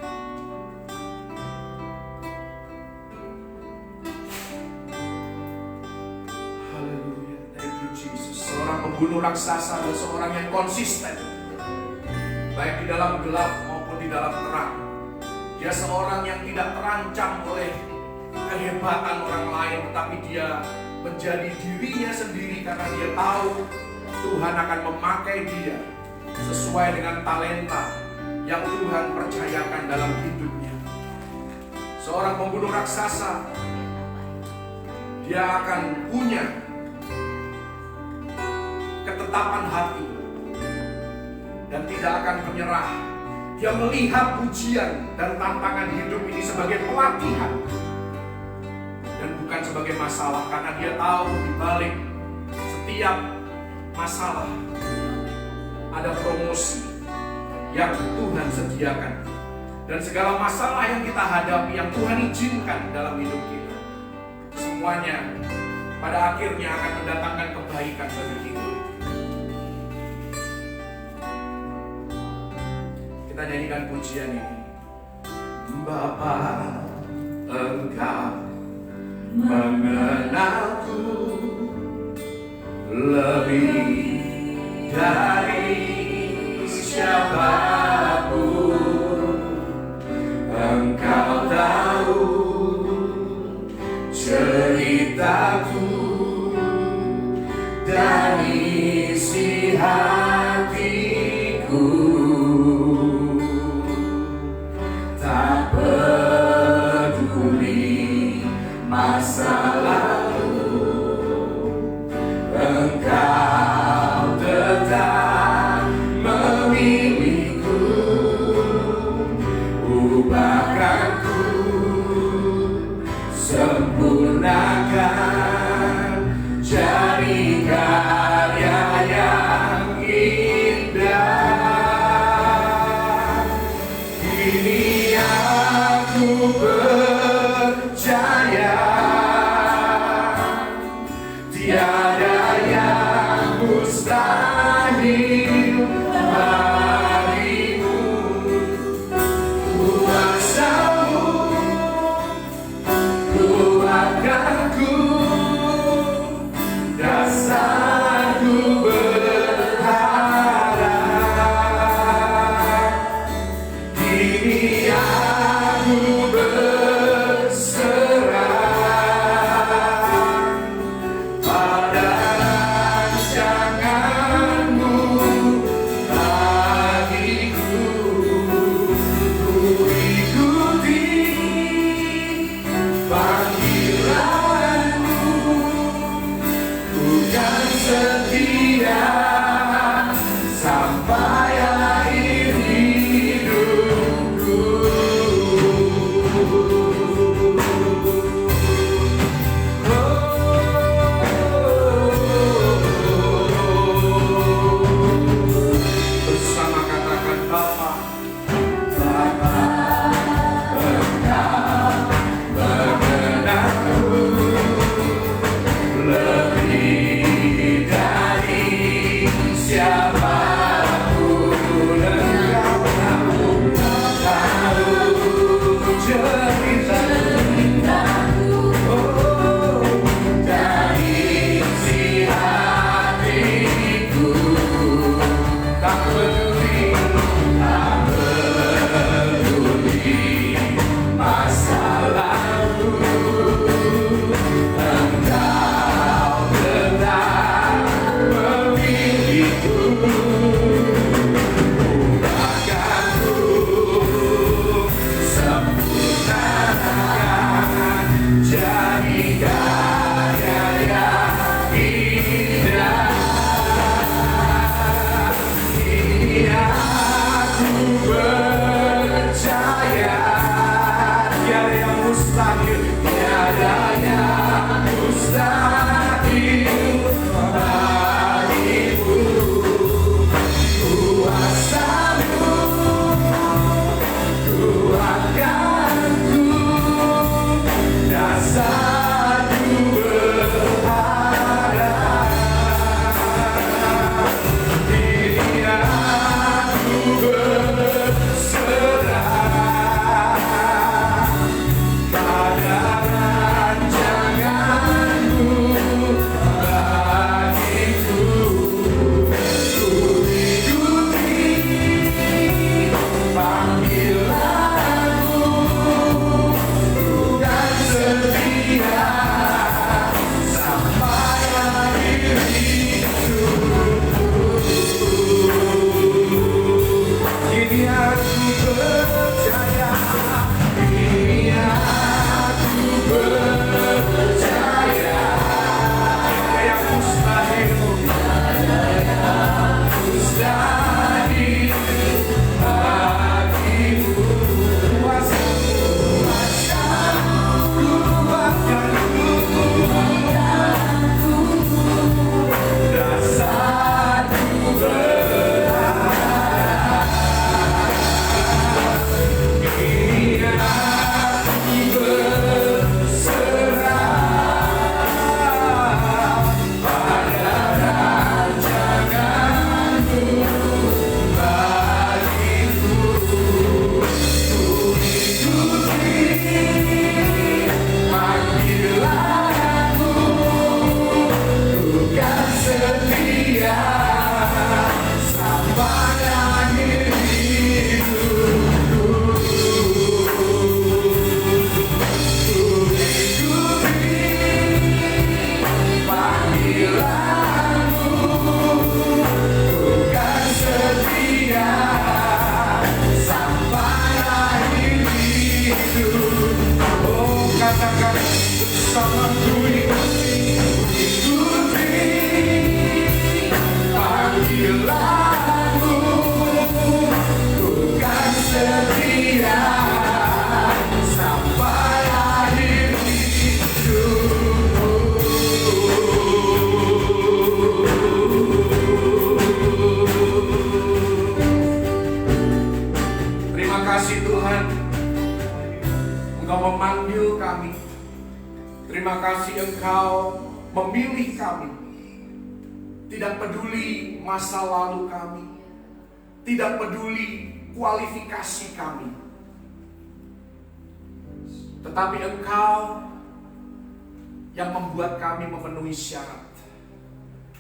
Pembunuh raksasa adalah seorang yang konsisten, baik di dalam gelap maupun di dalam terang. Dia seorang yang tidak terancam oleh kehebatan orang lain, tetapi dia menjadi dirinya sendiri karena dia tahu Tuhan akan memakai dia sesuai dengan talenta yang Tuhan percayakan dalam hidupnya. Seorang pembunuh raksasa, dia akan punya ketetapan hati dan tidak akan menyerah. Dia melihat ujian dan tantangan hidup ini sebagai pelatihan dan bukan sebagai masalah, karena dia tahu di balik setiap masalah ada promosi yang Tuhan sediakan, dan segala masalah yang kita hadapi yang Tuhan izinkan dalam hidup kita, semuanya pada akhirnya akan mendatangkan kebaikan bagi kita. Kita nyanyikan pujian ini. Bapa, Engkau mengenalku lebih dari siapapun. Engkau tahu ceritaku dan isi hatiku. Tak peduli masa lalu, Engkau tetap memilihku. Ubahkanku, sempurnakan Terima kasih Engkau memilih kami. Tidak peduli masa lalu kami, tidak peduli kualifikasi kami, tetapi Engkau yang membuat kami memenuhi syarat.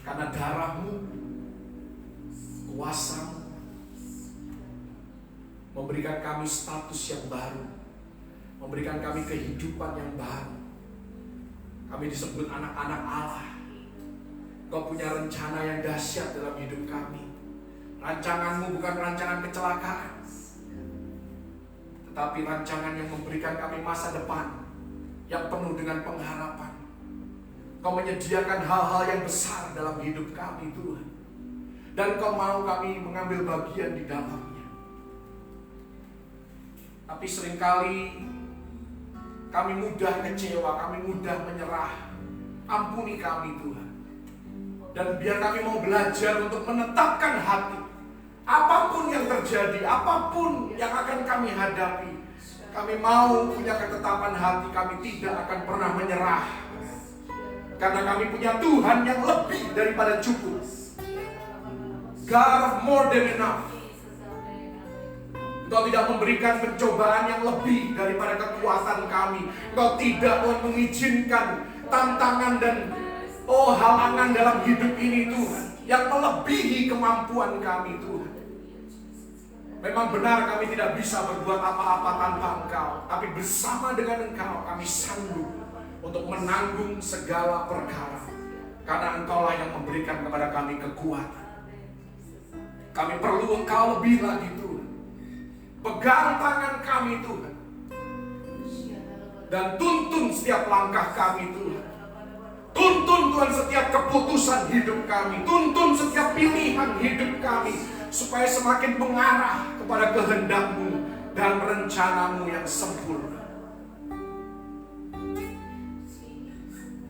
Karena darah-Mu, kuasa-Mu memberikan kami status yang baru, memberikan kami kehidupan yang baru. Kami disebut anak-anak Allah. Kau punya rencana yang dahsyat dalam hidup kami. Rancangan-Mu bukan rancangan kecelakaan, tetapi rancangan yang memberikan kami masa depan yang penuh dengan pengharapan. Kau menyediakan hal-hal yang besar dalam hidup kami, Tuhan. Dan Kau mau kami mengambil bagian di dalamnya. Tapi seringkali kami mudah kecewa, kami mudah menyerah. Ampuni kami, Tuhan. Dan biar kami mau belajar untuk menetapkan hati. Apapun yang terjadi, apapun yang akan kami hadapi, kami mau punya ketetapan hati, kami tidak akan pernah menyerah. Karena kami punya Tuhan yang lebih daripada cukup. God of more than enough. Engkau tidak memberikan pencobaan yang lebih daripada kekuatan kami. Engkau tidak mengizinkan tantangan dan halangan dalam hidup ini, Tuhan, yang melebihi kemampuan kami, Tuhan. Memang benar kami tidak bisa berbuat apa-apa tanpa Engkau, tapi bersama dengan Engkau kami sanggup untuk menanggung segala perkara. Karena Engkaulah yang memberikan kepada kami kekuatan. Kami perlu Engkau lebih lagi, Tuhan. Pegang tangan kami, Tuhan, dan tuntun setiap langkah kami, Tuhan. Tuntun, Tuhan, setiap keputusan hidup kami. Tuntun setiap pilihan hidup kami, supaya semakin mengarah kepada kehendak-Mu dan rencana-Mu yang sempurna.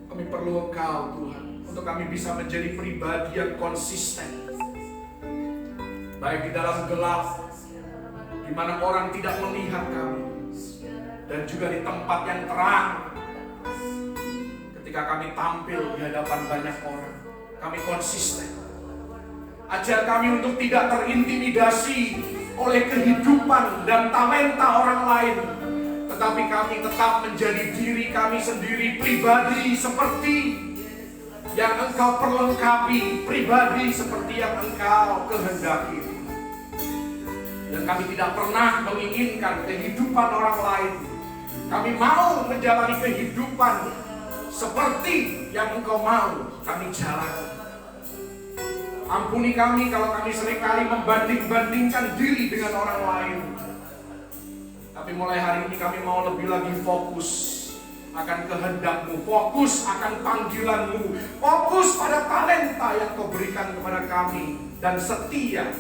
Kami perlu Engkau, Tuhan, untuk kami bisa menjadi pribadi yang konsisten, baik di dalam gelap, di mana orang tidak melihat kami, dan juga di tempat yang terang. Ketika kami tampil di hadapan banyak orang, kami konsisten. Ajar kami untuk tidak terintimidasi oleh kehidupan dan talenta orang lain, tetapi kami tetap menjadi diri kami sendiri, pribadi seperti yang Engkau perlengkapi, pribadi seperti yang Engkau kehendaki. Dan kami tidak pernah menginginkan kehidupan orang lain. Kami mau menjalani kehidupan seperti yang Engkau mau kami jalani. Ampuni kami kalau kami seringkali membanding-bandingkan diri dengan orang lain. Tapi mulai hari ini kami mau lebih lagi fokus akan kehendak-Mu, fokus akan panggilan-Mu, fokus pada talenta yang Kau berikan kepada kami, dan setia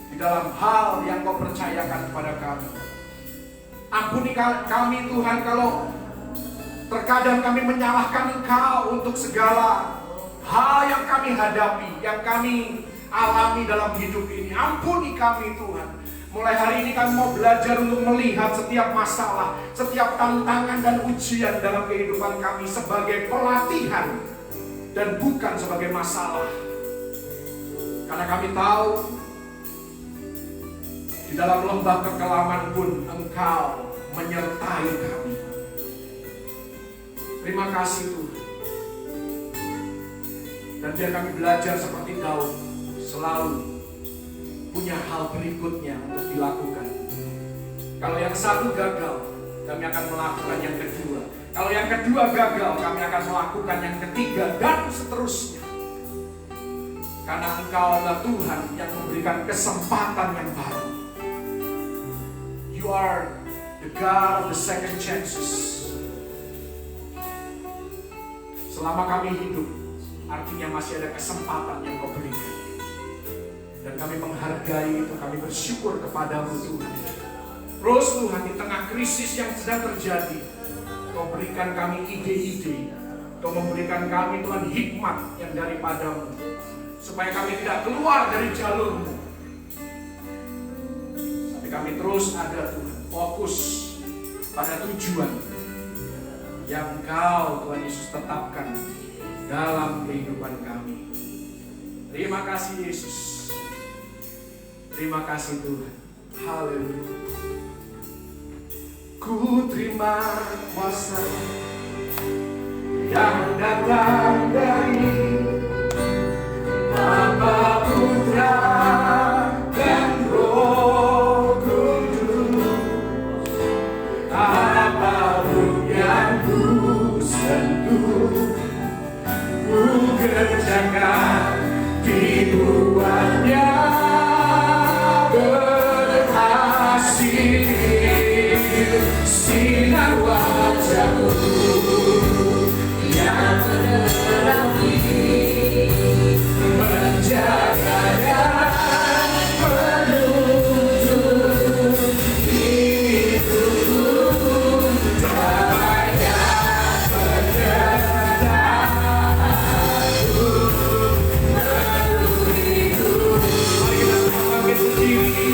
di dalam hal yang Kau percayakan kepada kami. Ampuni kami Tuhan kalau terkadang kami menyalahkan Engkau untuk segala hal yang kami hadapi, yang kami alami dalam hidup ini. Ampuni kami Tuhan. Mulai hari ini kami mau belajar untuk melihat setiap masalah, setiap tantangan dan ujian dalam kehidupan kami sebagai pelatihan dan bukan sebagai masalah. Karena kami tahu di dalam lembah kekelaman pun Engkau menyertai kami. Terima kasih Tuhan. Dan biar kami belajar seperti Daud, selalu punya hal berikutnya untuk dilakukan. Kalau yang satu gagal, kami akan melakukan yang kedua. Kalau yang kedua gagal, kami akan melakukan yang ketiga, dan seterusnya. Karena Engkau adalah Tuhan yang memberikan kesempatan yang baru. You are the God of the second chances. Selama kami hidup, artinya masih ada kesempatan yang Kau berikan. Dan kami menghargai itu, kami bersyukur kepada-Mu Tuhan. Terus Tuhan, di tengah krisis yang sedang terjadi, Kau berikan kami ide-ide, Kau memberikan kami Tuhan hikmat yang daripada-Mu, supaya kami tidak keluar dari jalur-Mu. Tapi kami terus ada Tuhan, fokus pada tujuan yang Kau Tuhan Yesus tetapkan dalam kehidupan kami. Terima kasih Yesus. Terima kasih Tuhan. Haleluya. Ku terima kuasa yang datang dari Bapa, Putra, dan Roh Kudus. Apapun yang ku sentuh, ku kerjakan dibuatnya berhasil. Sinar wajah-Mu yang menerangi, menjaga dan menuntun hidupku, damai dan penderitaan-Ku, menuliku. Mari kita bangkit berdiri.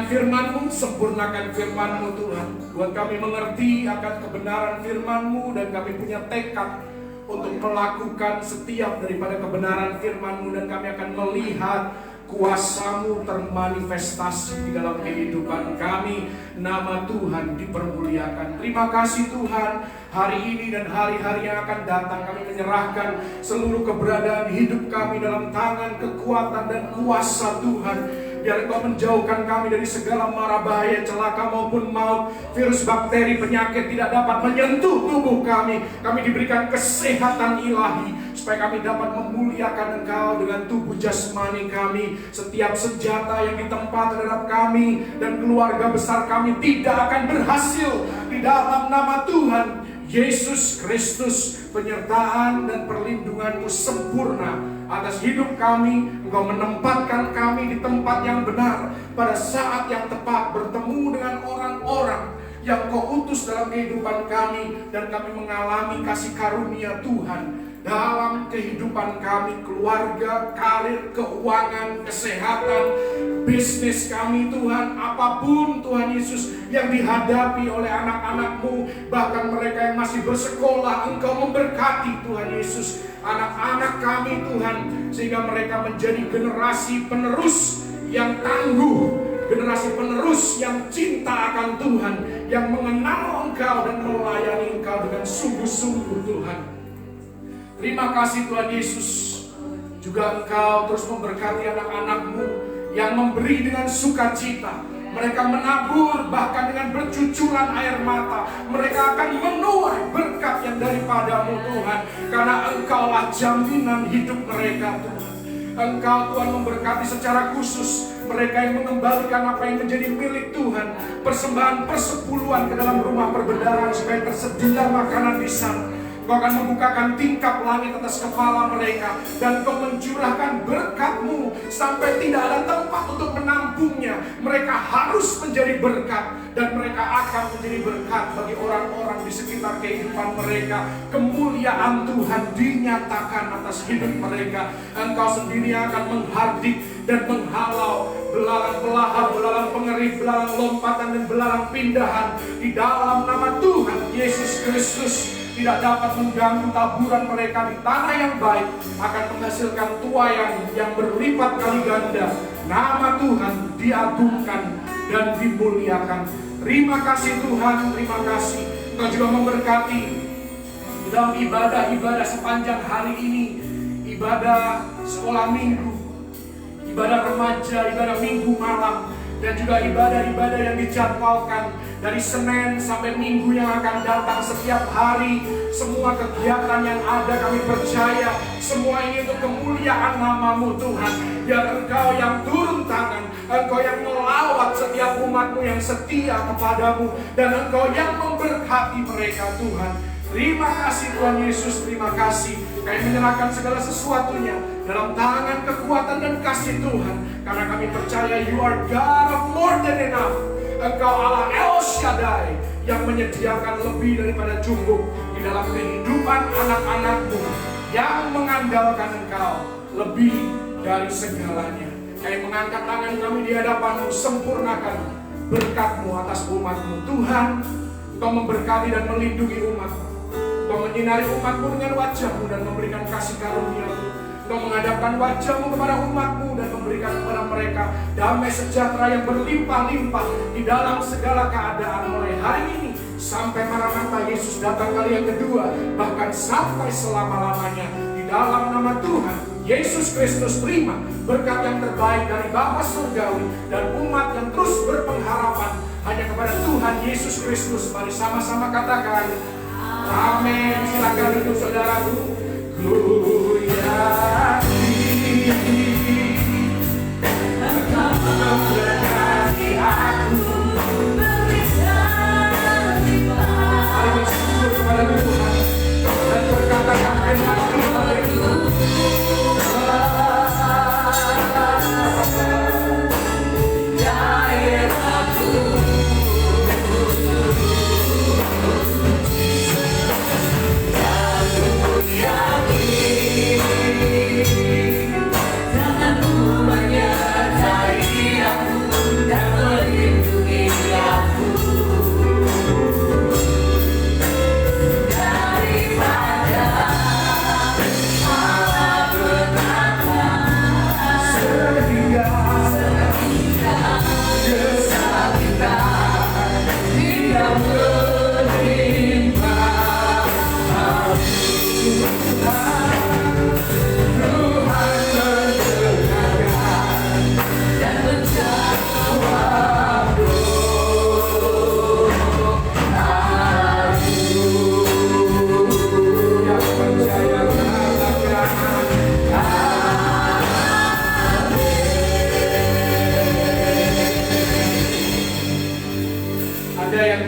Firman-Mu, sempurnakan Firman-Mu Tuhan. Buat kami mengerti akan kebenaran Firman-Mu, dan kami punya tekad untuk melakukan setiap daripada kebenaran Firman-Mu, dan kami akan melihat kuasa-Mu termanifestasi di dalam kehidupan kami. Nama Tuhan dipermuliakan. Terima kasih Tuhan. Hari ini dan hari-hari yang akan datang, kami menyerahkan seluruh keberadaan hidup kami dalam tangan, kekuatan, dan kuasa Tuhan. Biar Engkau menjauhkan kami dari segala mara bahaya, celaka maupun maut. Virus, bakteri, penyakit tidak dapat menyentuh tubuh kami. Kami diberikan kesehatan ilahi supaya kami dapat memuliakan Engkau dengan tubuh jasmani kami. Setiap senjata yang ditempa terhadap kami dan keluarga besar kami tidak akan berhasil di dalam nama Tuhan Yesus Kristus. Penyertaan dan perlindungan-Mu sempurna atas hidup kami. Engkau menempatkan kami di tempat yang benar pada saat yang tepat, bertemu dengan orang-orang yang Kau utus dalam kehidupan kami, dan kami mengalami kasih karunia Tuhan dalam kehidupan kami, keluarga, karir, keuangan, kesehatan, bisnis kami Tuhan. Apapun Tuhan Yesus yang dihadapi oleh anak-anak-Mu, bahkan mereka yang masih bersekolah, Engkau memberkati Tuhan Yesus anak-anak kami Tuhan, sehingga mereka menjadi generasi penerus yang tangguh, generasi penerus yang cinta akan Tuhan, yang mengenal Engkau dan melayani Engkau dengan sungguh-sungguh Tuhan. Terima kasih Tuhan Yesus. Juga Engkau terus memberkati anak-anak-Mu yang memberi dengan sukacita. Mereka menabur bahkan dengan bercucuran air mata. Mereka akan menuai berkat yang daripada-Mu Tuhan, karena Engkaulah jaminan hidup mereka Tuhan. Engkau Tuhan memberkati secara khusus mereka yang mengembalikan apa yang menjadi milik Tuhan, persembahan persepuluhan ke dalam rumah perbendaharaan supaya tersedia makanan di sana. Kau akan membukakan tingkap langit atas kepala mereka, dan Kau mencurahkan berkat-Mu sampai tidak ada tempat untuk menampungnya. Mereka harus menjadi berkat, dan mereka akan menjadi berkat bagi orang-orang di sekitar kehidupan mereka. Kemuliaan Tuhan dinyatakan atas hidup mereka. Engkau sendiri akan menghardik dan menghalau belalang pelahap, belalang pengerik, belalang lompatan, dan belalang pindahan di dalam nama Tuhan Yesus Kristus. Tidak dapat mengganggu taburan mereka di tanah yang baik, akan menghasilkan tuaian yang berlipat kali ganda. Nama Tuhan diagungkan dan dimuliakan. Terima kasih Tuhan, terima kasih. Engkau juga memberkati di dalam ibadah-ibadah sepanjang hari ini, ibadah sekolah minggu, ibadah remaja, ibadah minggu malam, dan juga ibadah-ibadah yang dijadwalkan dari Senin sampai Minggu yang akan datang setiap hari. Semua kegiatan yang ada kami percaya semua ini untuk kemuliaan nama-Mu Tuhan. Biar Engkau yang turun tangan, Engkau yang melawat setiap umat-Mu yang setia kepadamu, dan Engkau yang memberkati mereka Tuhan. Terima kasih Tuhan Yesus, terima kasih. Kami menyerahkan segala sesuatunya dalam tangan kekuatan dan kasih Tuhan, karena kami percaya You are God of more than enough. Engkau Allah El Shaddai yang menyediakan lebih daripada cukup di dalam kehidupan anak-anak-Mu yang mengandalkan Engkau lebih dari segalanya. Kami mengangkat tangan kami di hadapan-Mu, sempurnakan berkat-Mu atas umat-Mu Tuhan. Engkau memberkati dan melindungi umat-Mu. Engkau menyinari umat-Mu dengan wajah-Mu dan memberikan kasih karunia-Mu. Engkau menghadapkan wajah-Mu kepada umat-Mu dan memberikan kepada mereka damai sejahtera yang berlimpah-limpah di dalam segala keadaan, mulai hari ini sampai Maranatha Yesus datang kali yang kedua, bahkan sampai selama-lamanya. Di dalam nama Tuhan Yesus Kristus, terima berkat yang terbaik dari Bapa Surgawi dan umat yang terus berpengharapan hanya kepada Tuhan Yesus Kristus. Mari sama-sama katakan amin. Silakan duduk saudaraku. Ku yakin Engkau memberkati aku, berikan limpah. Mari bersyukur kepada Tuhan dan berkatakan firman Tuhan itu. Dan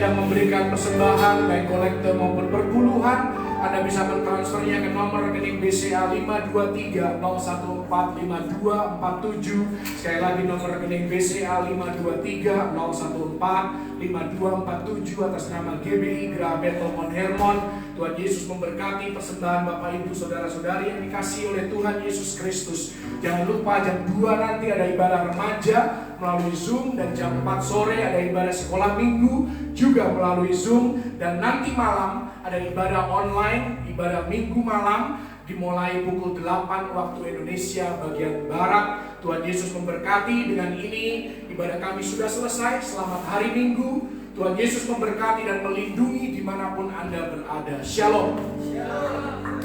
sedang memberikan persembahan baik kolekte maupun perpuluhan, Anda bisa mentransfernya ke nomor rekening BCA 523-014-5247. Sekali lagi nomor rekening BCA 523-014-5247 atas nama GBI Geraha Bethel Mount Hermon. Tuhan Yesus memberkati persembahan Bapak Ibu Saudara-saudari yang dikasihi oleh Tuhan Yesus Kristus. Jangan lupa jam 2 nanti ada ibadah remaja melalui Zoom, dan jam 4 sore ada ibadah sekolah minggu juga melalui Zoom, dan nanti malam ada ibadah online, ibadah minggu malam dimulai pukul 8 waktu Indonesia bagian Barat. Tuhan Yesus memberkati. Dengan ini ibadah kami sudah selesai. Selamat hari Minggu. Tuhan Yesus memberkati dan melindungi dimanapun Anda berada. Shalom. Shalom.